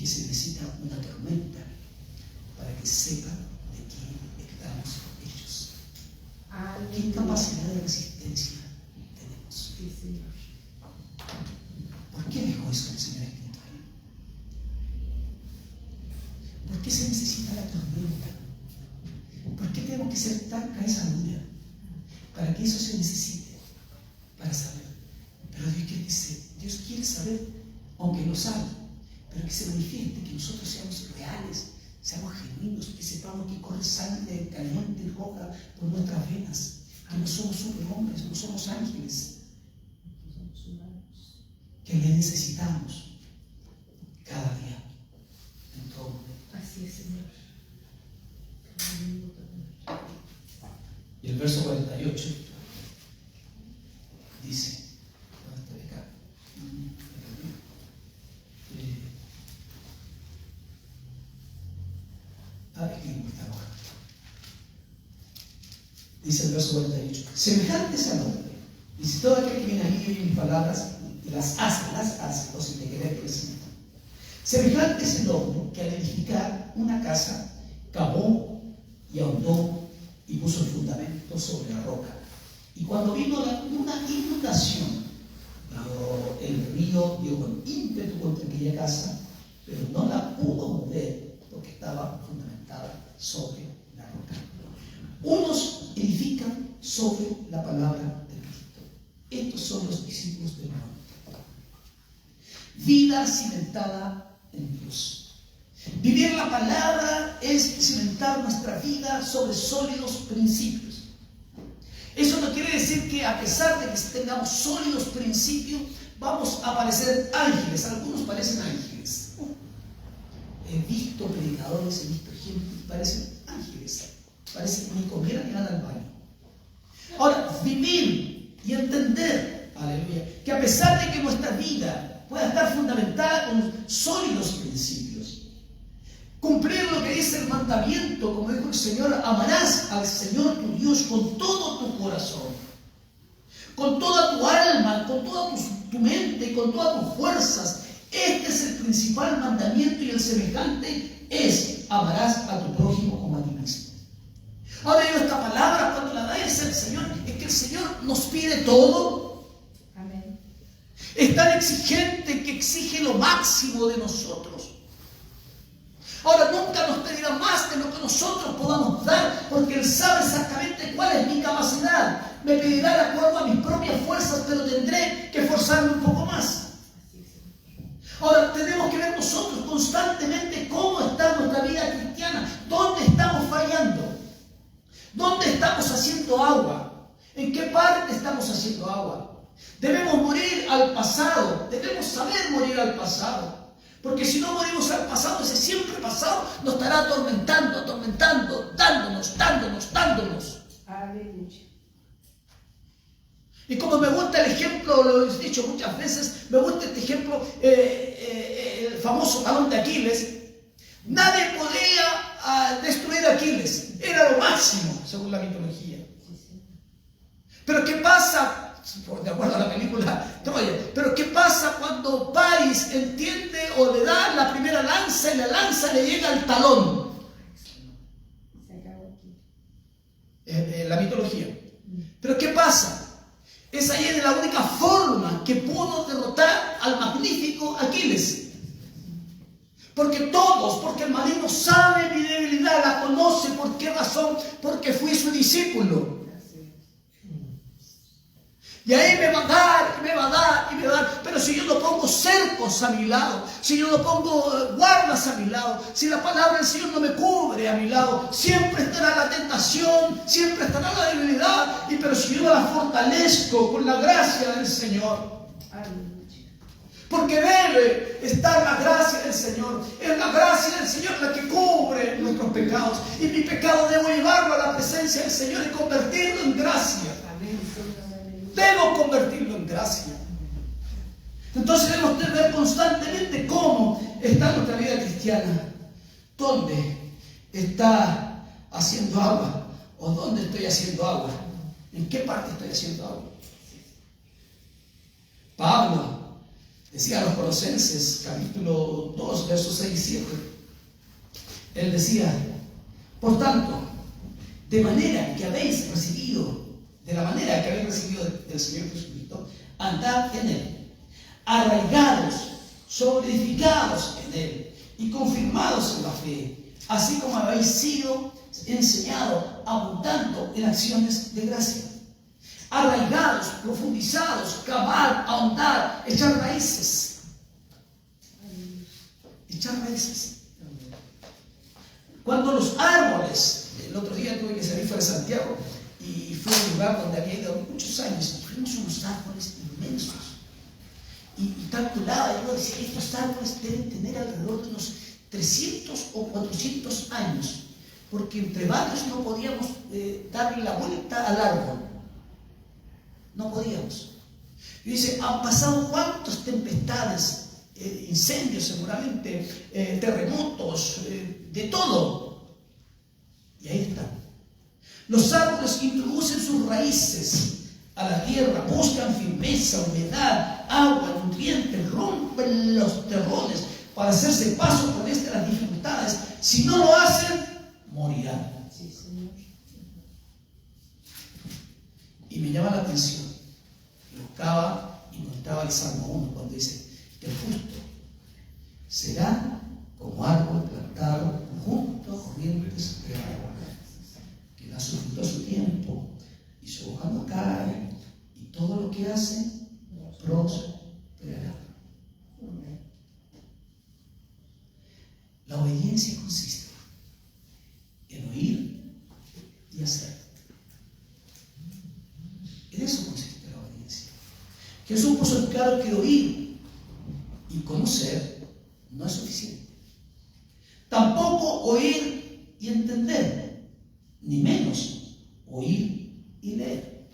C: Sí, Señor.
A: ¿Por qué dejó eso el Señor escrito ahí? ¿Por qué se necesita la tormenta? ¿Por qué tenemos que ser tan cabeza dura para que eso se necesite? Para saber. Pero Dios quiere saber, aunque lo sabe, pero que se manifieste, que nosotros seamos reales, seamos genuinos, que sepamos que corre sangre caliente y roja por nuestras venas, que no somos superhombres, no somos ángeles, que le necesitamos cada día, en todo momento.
C: Así es, Señor.
A: Y el verso 48 dice, ¿dónde está acá? Aquí no está ahora. Dice el verso 48, semejantes al hombre, dice todo aquel que viene a mí y oye mis palabras y las hace, o si te querés que les invito. Semejante es el hombre que al edificar una casa cavó y ahondó y puso el fundamento sobre la roca. Y cuando vino una inundación, el río dio con ímpetu contra aquella casa, pero no la pudo mover porque estaba fundamentada sobre la roca. Unos edifican sobre la palabra de Cristo. Estos son los discípulos del mundo. Vida cimentada en Dios. Vivir la palabra es cimentar nuestra vida sobre sólidos principios. Eso no quiere decir que a pesar de que tengamos sólidos principios, vamos a parecer ángeles. Algunos parecen ángeles. He visto predicadores, he visto gente que parecen ángeles. Parece que ni comieran ni van al baño. Ahora, vivir y entender, aleluya, que a pesar de que nuestra vida pueda estar fundamentada con sólidos principios, cumplir lo que dice el mandamiento, como dijo el Señor, amarás al Señor tu Dios con todo tu corazón, con toda tu alma, con toda tu mente, con todas tus fuerzas. Este es el principal mandamiento y el semejante es amarás a tu prójimo como a ti mismo. Ahora yo esta palabra cuando la da el Señor, es que el Señor nos pide todo.
C: Amén.
A: Es tan exigente que exige lo máximo de nosotros. Ahora nunca nos pedirá más de lo que nosotros podamos dar, porque Él sabe exactamente cuál es mi capacidad. Me pedirá de acuerdo a mis propias fuerzas, pero tendré que esforzarme un poco más. Ahora tenemos que ver nosotros constantemente cómo está nuestra vida cristiana, dónde estamos fallando, dónde estamos haciendo agua, en qué parte estamos haciendo agua. Debemos morir al pasado, debemos saber morir al pasado. Porque si no morimos al pasado, ese siempre pasado nos estará atormentando, dándonos.
C: Aleluya.
A: Y como me gusta el ejemplo, lo he dicho muchas veces, me gusta este ejemplo, el famoso talón de Aquiles. Nadie podía destruir a Aquiles, era lo máximo, según la mitología. Pero ¿qué pasa? De acuerdo a la película Troya. Pero ¿qué pasa cuando Paris entiende o le da la primera lanza y la lanza le llega al talón?
C: Se acabó aquí.
A: La mitología. Pero ¿qué pasa? Esa es la única forma que pudo derrotar al magnífico Aquiles. Porque el maligno sabe mi debilidad, la conoce. ¿Por qué razón? Porque fui su discípulo. Y ahí me va a dar. Pero si yo no pongo cercos a mi lado, si yo no pongo guardas a mi lado, si la palabra del Señor no me cubre a mi lado, siempre estará la tentación, siempre estará la debilidad. Pero si yo la fortalezco con la gracia del Señor, porque debe estar la gracia del Señor. Es la gracia del Señor la que cubre nuestros pecados. Y mi pecado debo llevarlo a la presencia del Señor y convertirlo en gracia. Debo convertirlo en gracia. Entonces debemos ver constantemente cómo está nuestra vida cristiana. ¿Dónde está haciendo agua? ¿O dónde estoy haciendo agua? ¿En qué parte estoy haciendo agua? Pablo decía a los Colosenses, capítulo 2, versos 6 y 7. Él decía, por tanto, de manera que habéis recibido de la manera que habéis recibido del Señor Jesucristo, andad en Él, arraigados, solidificados en Él y confirmados en la fe, así como habéis sido enseñados, abundando en acciones de gracia. Arraigados, profundizados, cavar, ahondar, echar raíces. Echar raíces. Cuando los árboles, el otro día tuve que salir fuera de Santiago y fui a un lugar donde había ido muchos años, y vimos unos árboles inmensos. Y calculaba, yo decía, estos árboles deben tener alrededor de unos 300 o 400 años, porque entre varios no podíamos darle la vuelta al árbol. No podíamos. Y dice, han pasado cuántas tempestades, incendios seguramente, terremotos, de todo. Y ahí están. Los árboles introducen sus raíces a la tierra, buscan firmeza, humedad, agua, nutrientes, rompen los terrones para hacerse paso por las dificultades. Si no lo hacen, morirán.
C: Sí, Señor.
A: Y me llama la atención, buscaba y contaba el Salmo 1 cuando dice que el justo será como árbol plantado junto a corrientes de agua, que da su fruto a su tiempo y su hoja no cae, y todo lo que hace prosperará. La obediencia consiste en oír y hacer. En eso consiste la obediencia. Jesús puso en claro que oír y conocer no es suficiente. Tampoco oír y entender, ni menos oír y leer.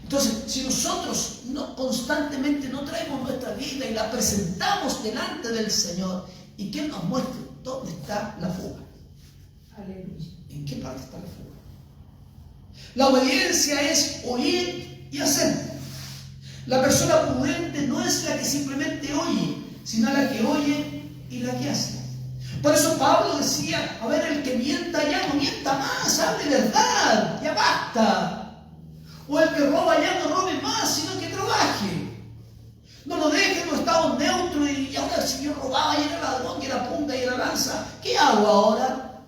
A: Entonces, si nosotros constantemente no traemos nuestra vida y la presentamos delante del Señor, y que Él nos muestre dónde está la fuga.
C: Aleluya.
A: ¿En qué parte está la fuga? La obediencia es oír y hacer. La persona prudente no es la que simplemente oye, sino la que oye y la que hace. Por eso Pablo decía, a ver, el que mienta ya no mienta más, hable verdad, ya basta. O el que roba ya no robe más, sino que trabaje. No lo deje en un estado neutro y ahora si yo robaba y era ladrón y era punta y era lanza, ¿qué hago ahora?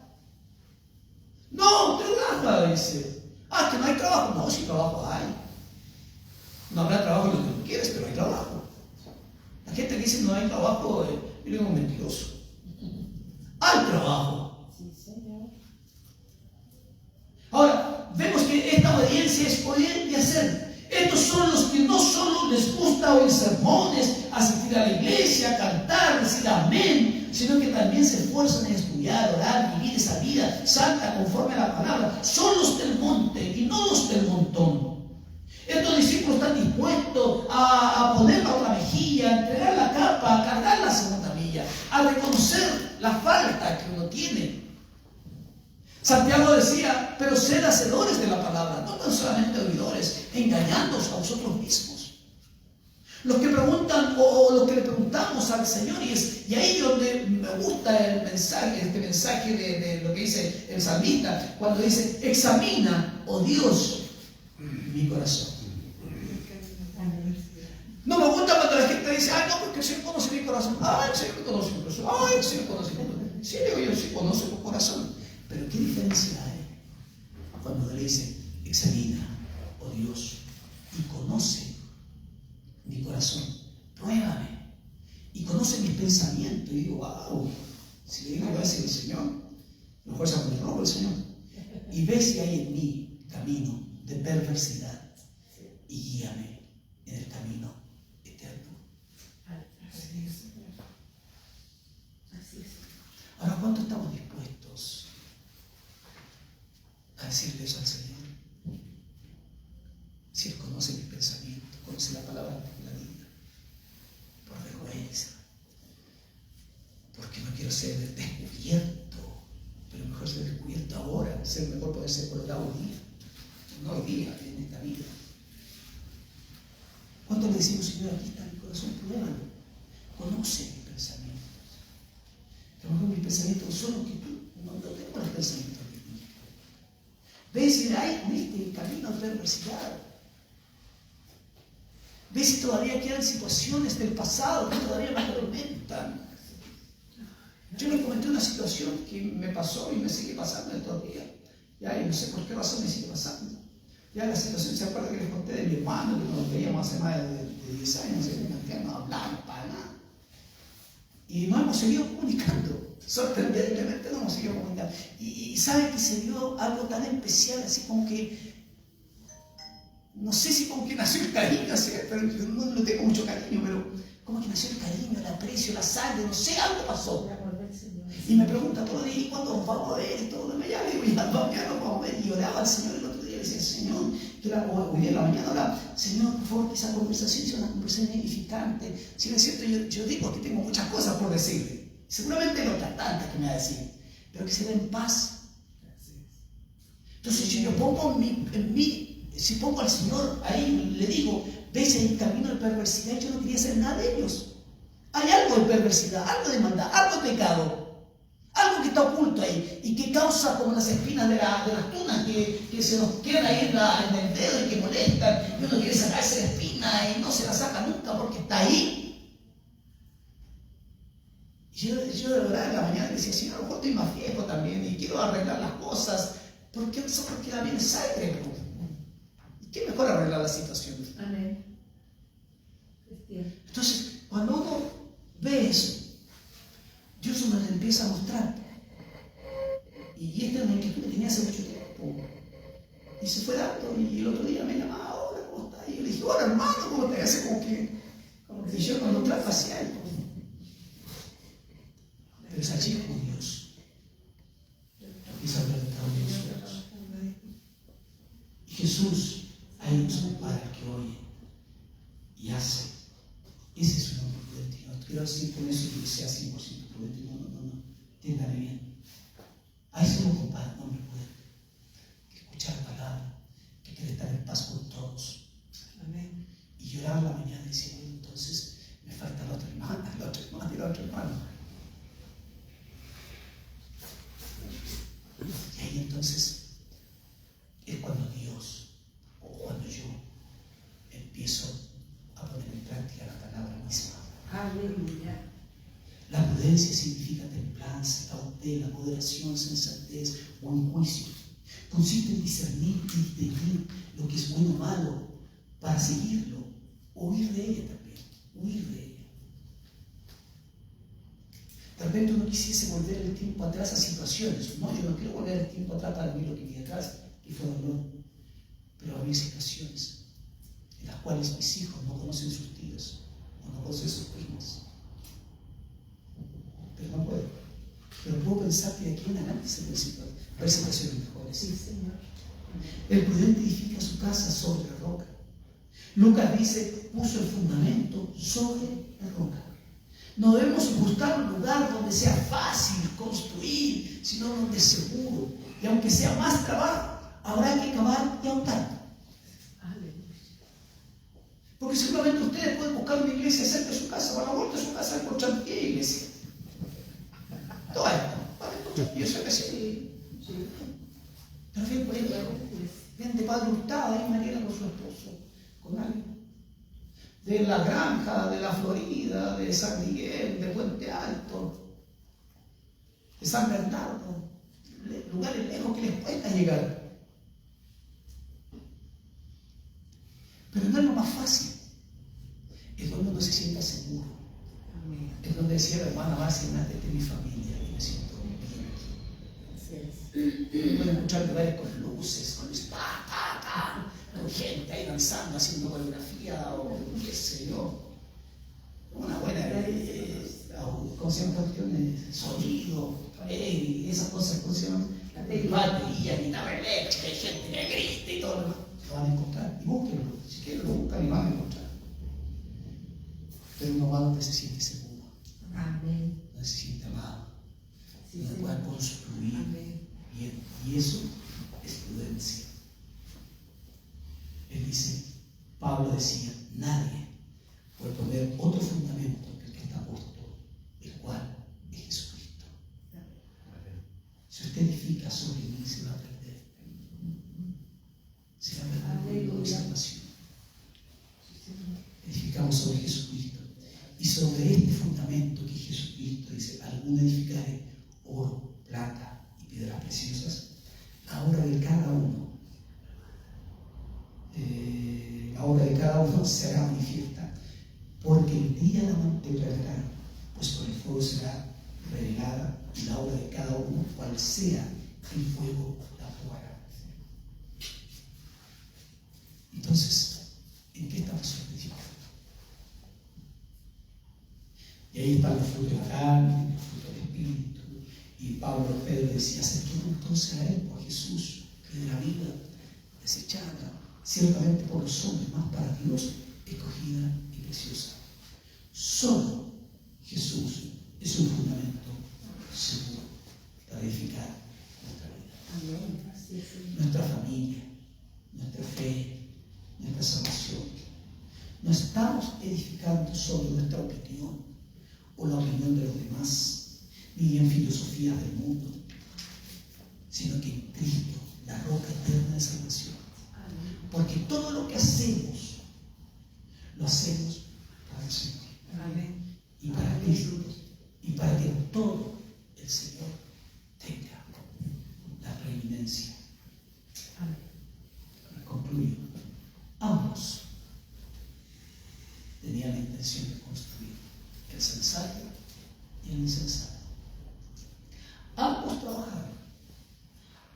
A: No, trabaja, dice. Ah, que no hay trabajo. No, si trabajo hay. No habrá trabajo en lo que tú quieres, pero hay trabajo. La gente que dice no hay trabajo, es un mentiroso. Hay trabajo.
C: Sí, Señor.
A: Ahora, vemos que esta obediencia es oír y hacer. Estos son los que no solo les gusta oír sermones, asistir a la iglesia, cantar, decir amén, sino que también se esfuerzan en estudiar, orar, vivir esa vida santa conforme a la palabra. Son los del monte y no los del montón. Estos discípulos están dispuestos a poner la otra mejilla, a entregar la capa, a cargar la segunda milla, a reconocer la falta que uno tiene. Santiago decía, pero sed hacedores de la palabra, no tan solamente oidores, engañándoos a vosotros mismos. Los que preguntan o los que le preguntamos al Señor, y ahí es donde me gusta el mensaje, este mensaje de lo que dice el salmista, cuando dice, examina, oh Dios, mi corazón. No me gusta cuando la gente dice, ay, no, porque el Señor conoce mi corazón. Ay, el Señor me conoce mi corazón. Ay, el Señor conoce mi corazón. Sí, digo yo, sí conoce tu corazón. Pero ¿qué diferencia hay cuando le dice, examina, oh Dios, y conoce mi corazón? Pruébame. Y conoce mis pensamientos. Y digo, wow, si le digo que va a decir el Señor, a lo mejor se pone rojo el Señor. Y ve si hay en mí camino de perversidad y guíame en el camino eterno.
C: Así es, Señor. Así es.
A: Ahora, ¿cuánto estamos dispuestos a decirle eso al Señor? Si Él conoce mis pensamientos, conoce la palabra de la vida, por vergüenza, porque no quiero ser descubierto, pero mejor ser descubierto ahora, ser mejor poder ser colocado hoy día, no hoy día, en esta vida. ¿Cuánto le decimos, Señor, aquí está mi corazón, pruébalo, conoce mis pensamientos? A lo mejor mis pensamientos son los que tú no tengo los pensamientos de ti. Ves si hay en este camino de perversidad. Ves si todavía quedan situaciones del pasado que todavía me atormentan. Yo le comenté una situación que me pasó y me sigue pasando estos días. Ya, y no sé por qué razón me sigue pasando. Ya la situación, ¿se acuerda que les conté de mi hermano? Que nos veíamos hace más de 10 años, no hablábamos para nada. Y nos hemos seguido comunicando. Sorprendentemente nos hemos seguido comunicando. Y sabe que se dio algo tan especial, así como que, no sé si como que nació el cariño, ¿sí? Pero yo no tengo mucho cariño, pero como que nació el cariño, el aprecio, la sangre, no sé, algo pasó. Y me pregunta todos los días, ¿y cuándo nos vamos a ver? Y todo, ya le digo, ya nos vamos a ver. Y oraba al Señor el otro día, le decía, Señor, hoy en la mañana oraba, Señor, por favor, que esa conversación sea una conversación edificante. Si no es cierto, yo digo que tengo muchas cosas por decirle. Seguramente no otras tantas que me va a decir, pero que se dé en paz. Entonces, si yo pongo si pongo al Señor ahí, le digo, ves el camino de perversidad, yo no quería hacer nada de ellos. Hay algo de perversidad, algo de maldad, algo de pecado, algo que está oculto ahí y que causa como las espinas de las tunas que se nos quedan ahí en el dedo y que molestan. Y uno quiere sacarse la espina y no se la saca nunca porque está ahí. Y yo de verdad en la mañana decía, Señor, a lo mejor estoy más viejo también y quiero arreglar las cosas. Porque eso queda bien sangre. ¿Y qué mejor arreglar la situación?
C: Amén.
A: Entonces, cuando uno ve eso, Dios nos empieza a mostrar. Y esta es una inquietud que tenía hace mucho tiempo. Y se fue dando, y el otro día me llamaba, hola, ¿cómo estás? Y yo le dije, hola hermano, ¿cómo estás? Hace como que yo cuando trato hacia él. Pero es allí con Dios. Empieza a hablar de Dios. Y Jesús ahí nos compara al que oye y hace. Ese es un hombre prudente. No quiero decir con eso que sea 100% prudente. No. Entiéndame bien. A eso lo compara un hombre prudente. Que escucha la palabra, que quiere estar en paz con todos. Amén. Y lloraba en la mañana y decía, entonces me falta la otra hermana, la otra hermana. Y ahí entonces es cuando Dios, o cuando yo, empiezo a poner en práctica la palabra misma.
C: Aleluya.
A: La prudencia significa templanza, cautela, moderación, sensatez, buen juicio. Consiste en discernir y distinguir lo que es bueno o malo para seguirlo, o huir de ella también, huir de ella. De repente uno quisiese volver el tiempo atrás a situaciones. No, yo no quiero volver el tiempo atrás para vivir lo que vi atrás, que fue dolor. Pero había situaciones en las cuales mis hijos no conocen sus tíos o no conocen sus primos. Pero no puedo. Pero puedo pensar que de aquí en adelante se pueden ver situaciones mejores.
C: Sí, Señor.
A: El prudente edifica su casa sobre la roca. Lucas dice, puso el fundamento sobre la roca. No debemos buscar un lugar donde sea fácil construir, sino donde es seguro. Y aunque sea más trabajo, habrá que cavar y ahondar. Porque seguramente ustedes pueden buscar una iglesia cerca de su casa, van a la vuelta de su casa a encontrar qué iglesia. Todo esto, van a encontrar. Yo sé que sí. Pero bien, por ejemplo, bien de Padre Hurtado, ahí Mariela con su esposo, con alguien. De la Granja, de la Florida, de San Miguel, de Puente Alto, de San Bernardo, lugares lejos que les cuesta llegar. Pero no es lo más fácil, es donde uno se sienta seguro. Amén. Es donde decía la hermana Marcia, de mi familia, y me siento bien. Pueden escuchar lugares con luces, con luces, con gente ahí danzando, haciendo coreografía o qué sé yo. Una buena, ¿cómo se llama? Sonido, esas cosas, ¿cómo se llaman? Batería, guitarra eléctrica, gente que grita y todo lo demás. Lo van a encontrar, y búsquenlo, si quieren lo buscan y lo van a encontrar. Pero uno va donde se siente seguro. Amén. Donde se siente amado. Donde pueda construir. Amén. Bien. Y eso es prudencia. Él dice, Pablo decía, nadie puede poner otro fundamento que el que está puesto, el cual es Jesucristo. Si usted edifica sobre mí, se va a perder. edificamos sobre Jesucristo. Y sobre este fundamento que Jesucristo dice, algún edificaré oro, plata y piedras preciosas, la obra de cada uno, se hará manifiesta, porque el día la declarará, pues por el fuego será revelada, y la obra de cada uno, cual sea el fuego, la probará. Entonces, ¿en qué estamos sorprendidos? Y ahí están los frutos de la carne, los frutos del Espíritu. Y Pedro decía, acerquemos entonces a él, por Jesús, que de la vida desechada, ciertamente por los hombres, más para Dios, escogida y preciosa. Solo Jesús es un fundamento seguro para edificar nuestra vida.
C: Amén. Así es.
A: Nuestra familia, nuestra fe, nuestra salvación. No estamos edificando sobre nuestra opinión o la opinión de los demás, ni en filosofías del mundo, sino que en Cristo, la roca eterna de salvación. Porque todo lo que hacemos, lo hacemos para el Señor.
C: Amén.
A: Y para Cristo. Y para que todo el Señor tenga la preeminencia.
C: Amén.
A: Concluyo. Ambos tenían la intención de construir el sensato y el insensato. Ambos trabajaron.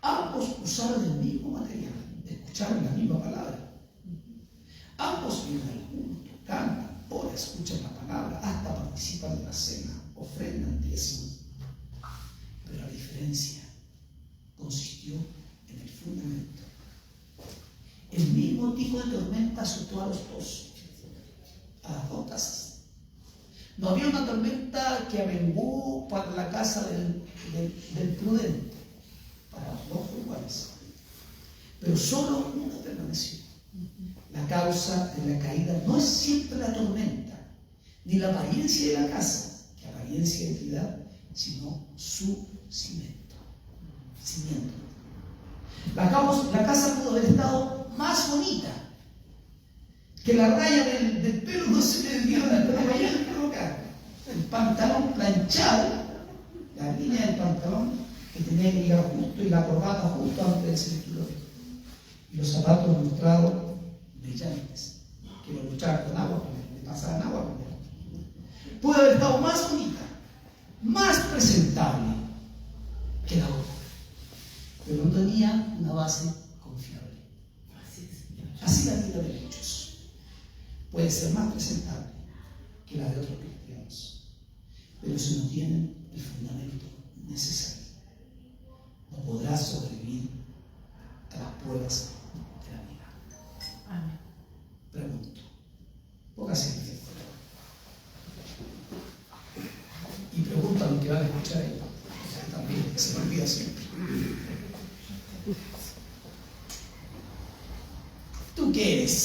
A: Ambos usaron el mismo material, escucharon la misma palabra. Ambos vienen al culto, cantan, oran, escuchan la palabra, hasta participan de la cena, ofrendan, diezman. Pero la diferencia consistió en el fundamento. El mismo tipo de tormenta azotó a los dos, a las dos casas. No había una tormenta que avengó para la casa del prudente. Para los dos fue iguales. Pero solo uno permaneció. La causa de la caída no es siempre la tormenta, ni la apariencia de la casa, que apariencia de piedad, sino su cimiento. La casa pudo haber estado más bonita, que la raya del pelo no se le dio la mañana de colocar. El pantalón planchado, la línea del pantalón que tenía que llegar justo y la corbata justo antes del cinturón. Y los zapatos lustrados brillantes, que lo luchaban con agua, le pasaban agua. Pudo haber estado más bonita, más presentable que la otra, pero no tenía una base confiable. Así la vida de muchos puede ser más presentable que la de otros cristianos, pero si no tienen el fundamento necesario, no podrá sobrevivir a las pruebas de la vida.
C: Amén.
A: Pregunto, póngase en pie. Y pregunto a los que van a escuchar ahí, también, que se me olvida siempre. ¿Tú qué eres?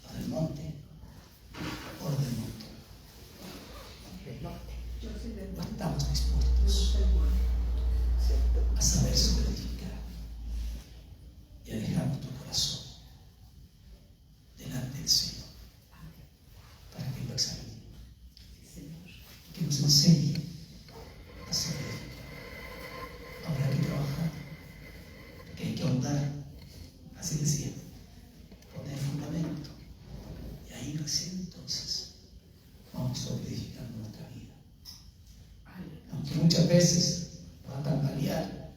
A: ¿Los del monte o los del monte? ¿O estamos dispuestos a saber sobreedificar y a dejar nuestro corazón delante del Señor para que lo examine, que nos enseñe a sobreedificar? Habrá que trabajar, que hay que ahondar, así decía, poner fundamento, y ahí recién entonces vamos sobreedificando nuestra vida. Aunque muchas veces va a tambalear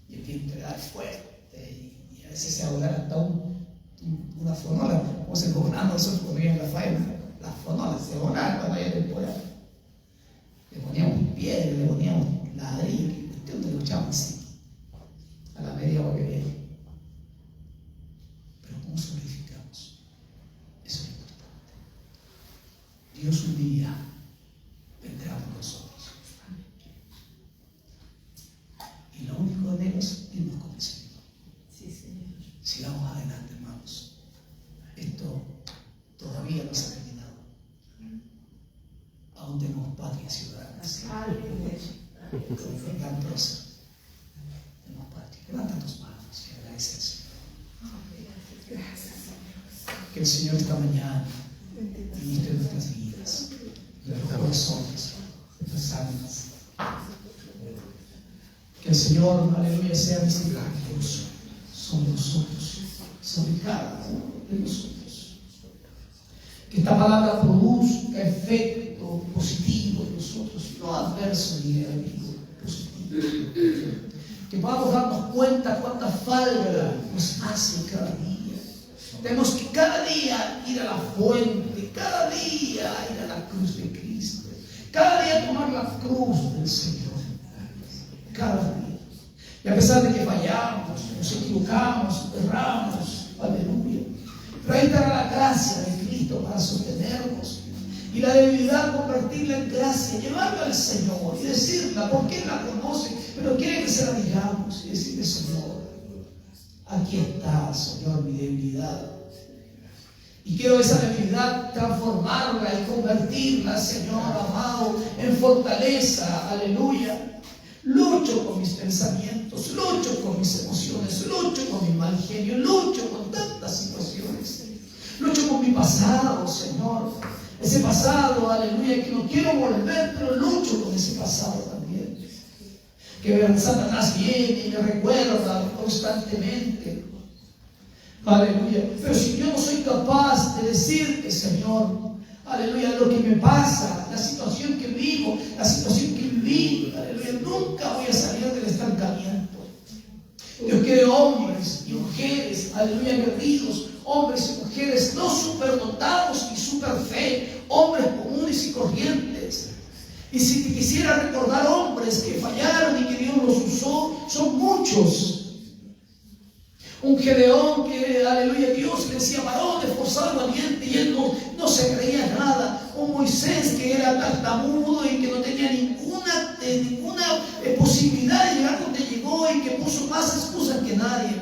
A: y el viento le da fuerte y a veces se va a volar hasta una fonola, como se cojonamos nosotros cuando íbamos a la faena, las fonolas se volaban cuando había temporada. Le poníamos piedra, le poníamos ladrillo, y cuestión de luchamos así, a la media hora que viene. Pero ¿cómo sobreedificamos? Eso es importante. Dios un día vendrá por nosotros. Y lo único de Dios es irnos con el Señor.
C: Sí, Señor.
A: Sigamos adelante, hermanos. Esto todavía no se ha terminado. Aún tenemos patria ciudadana. Con gran prócer. Tenemos patria. Levanta tus manos y agradece al Señor.
C: Gracias, Señor.
A: Que el Señor esta mañana Ministre nuestras vidas, nuestros corazones, nuestras almas. Que el Señor, aleluya, sea misericordioso sobre nosotros, sobre cada uno de nosotros. Que esta palabra produzca efecto positivo en nosotros, no adverso ni negativo, positivo. Que podamos darnos cuenta cuánta falta nos hace cada día. Tenemos que cada día ir a la fuente, cada día ir a la cruz de Cristo, cada día tomar la cruz del Señor, cada día. Y a pesar de que fallamos, nos equivocamos, erramos, aleluya, pero ahí estará la gracia de Cristo para sostenernos y la debilidad convertirla en gracia, llevarla al Señor y decirla, porque Él la conoce, pero quiere que se la digamos y decirle: Señor, aquí está, Señor, mi debilidad. Y quiero esa debilidad transformarla y convertirla, Señor amado, en fortaleza, aleluya. Lucho con mis pensamientos, lucho con mis emociones, lucho con mi mal genio, lucho con tantas situaciones. Lucho con mi pasado, Señor. Ese pasado, aleluya, que no quiero volver, pero lucho con ese pasado también. Que Satanás viene y me recuerda constantemente. Aleluya. Pero si yo no soy capaz de decirte, Señor, aleluya, lo que me pasa, la situación que vivo, la situación que viví, aleluya, nunca voy a salir del estancamiento. Dios quiere hombres y mujeres, aleluya, guerridos, hombres y mujeres no superdotados y super fe, hombres comunes y corrientes. Y si te quisiera recordar hombres que fallaron y que Dios los usó, son muchos. Un Gedeón que, aleluya, Dios le decía: varón esforzado, valiente, y él no se creía nada. Un Moisés que era tartamudo y que no tenía ninguna posibilidad de llegar donde llegó y que puso más excusas que nadie.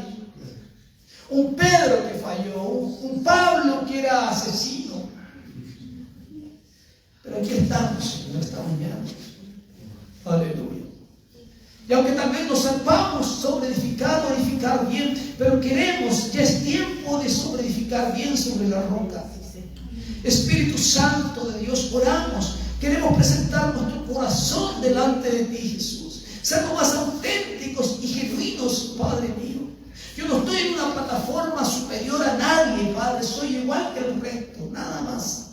A: Un Pedro que falló, un Pablo que era asesino. Pero aquí estamos, Señor, esta mañana. Aleluya. Y aunque también nos sepamos sobreedificar o edificar bien, pero queremos, ya es tiempo de sobreedificar bien sobre la roca. Espíritu Santo de Dios, oramos. Queremos presentar nuestro corazón delante de ti, Jesús. Ser más auténticos y genuinos, Padre mío. Yo no estoy en una plataforma superior a nadie, Padre. Soy igual que el resto, nada más.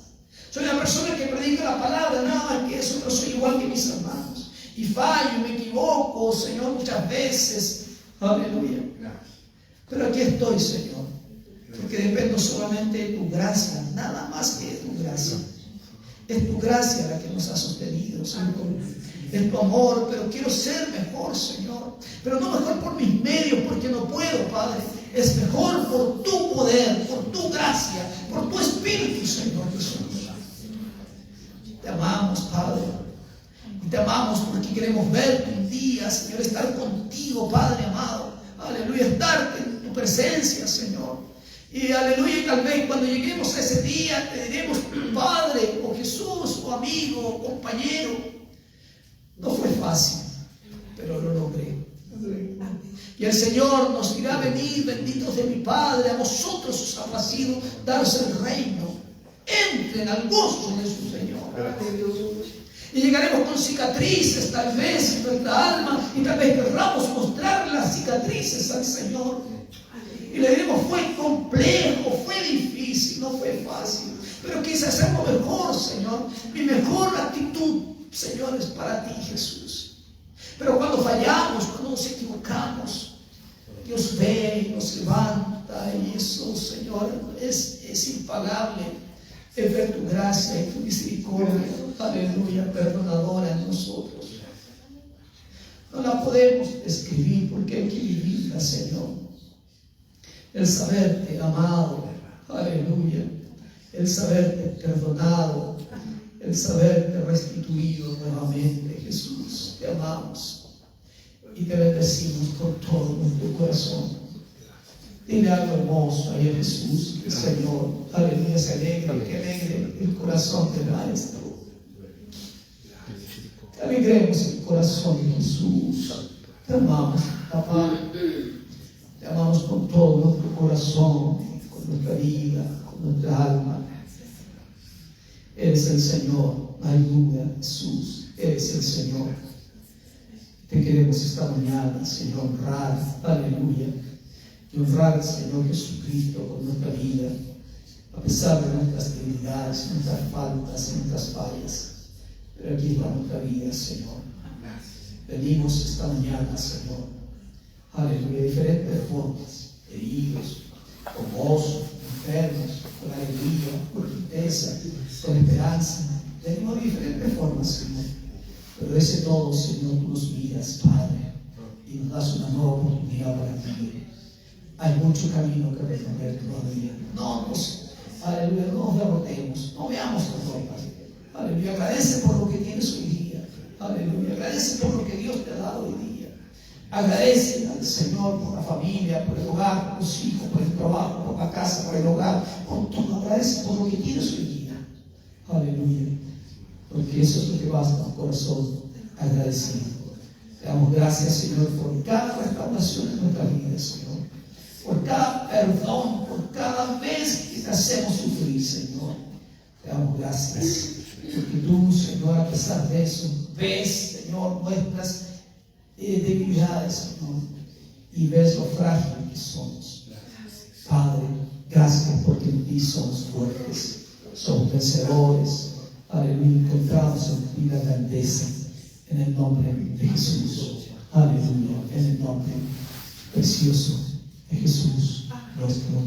A: Soy la persona que predica la palabra, nada más que eso, pero soy igual que mis hermanos. Y fallo, me equivoco, Señor, muchas veces. Aleluya. Pero aquí estoy, Señor, porque dependo solamente de tu gracia, nada más que de tu gracia. Es tu gracia la que nos ha sostenido, Señor. Es tu amor, pero quiero ser mejor, Señor. Pero no mejor por mis medios, porque no puedo, Padre. Es mejor por tu poder, por tu gracia, por tu Espíritu, Señor Jesús. Te amamos, Padre. Y te amamos porque queremos verte un día, Señor, estar contigo, Padre amado. Aleluya, estar en tu presencia, Señor. Y aleluya, y tal vez cuando lleguemos a ese día te diremos: Padre, o Jesús, o amigo, o compañero. No fue fácil, pero lo logré. Y el Señor nos dirá: venid, benditos de mi Padre, a vosotros os ha placido daros el reino. Entren al gozo de su Señor. Y llegaremos con cicatrices tal vez en nuestra alma, y tal vez querramos mostrar las cicatrices al Señor. Y le diremos: fue complejo, fue difícil, no fue fácil, pero quise hacerlo mejor, Señor. Mi mejor actitud, Señor, es para ti, Jesús. Pero cuando fallamos, cuando nos equivocamos, Dios ve y nos levanta, y eso, Señor, es impagable. Es ver tu gracia y tu misericordia, aleluya, perdonadora en nosotros. No la podemos describir porque hay que vivirla, Señor. El saberte amado, aleluya. El saberte perdonado, el saberte restituido nuevamente, Jesús. Te amamos y te bendecimos con todo nuestro corazón. Dile algo hermoso ahí a Jesús, el Señor, aleluya, se alegre, que alegre el corazón del Maestro. Que alegremos el corazón de Jesús. Te amamos, papá. Te amamos con todo nuestro corazón, con nuestra vida, con nuestra alma. Eres el Señor, no hay duda, Jesús, eres el Señor. Te queremos esta mañana, Señor, honrar, aleluya, y honrar al Señor Jesucristo con nuestra vida, a pesar de nuestras debilidades, nuestras faltas, nuestras fallas. Pero aquí está nuestra vida, Señor. Venimos esta mañana, Señor, aleluya, de diferentes formas, heridos, con gozo, enfermos, con alegría, con tristeza, con esperanza. Venimos de diferentes formas, Señor. Pero ese todo, Señor, tú nos miras, Padre, y nos das una nueva oportunidad para vivir. Hay mucho camino que recorrer todavía. Aleluya, no nos derrotemos, no veamos derrotas. Aleluya, agradece por lo que tienes hoy día. Aleluya, agradece por lo que Dios te ha dado hoy día. Agradece al Señor por la familia, por el hogar, por los hijos, por el trabajo, por la casa, por el hogar, por todo. Agradece por lo que tienes hoy día. Aleluya. Porque eso es lo que basta, un corazón agradecido. Te damos gracias, Señor, por cada restauración en nuestra vida, Señor. Por cada perdón, por cada vez que te hacemos sufrir, Señor. Te damos gracias. Porque tú, Señor, a pesar de eso, ves, Señor, nuestras debilidades, Señor. Y ves lo frágil que somos. Padre, gracias porque en ti somos fuertes. Somos vencedores. Aleluya, encontramos en ti la grandeza en el nombre de Jesús. Aleluya, en el nombre precioso de Jesús, nuestro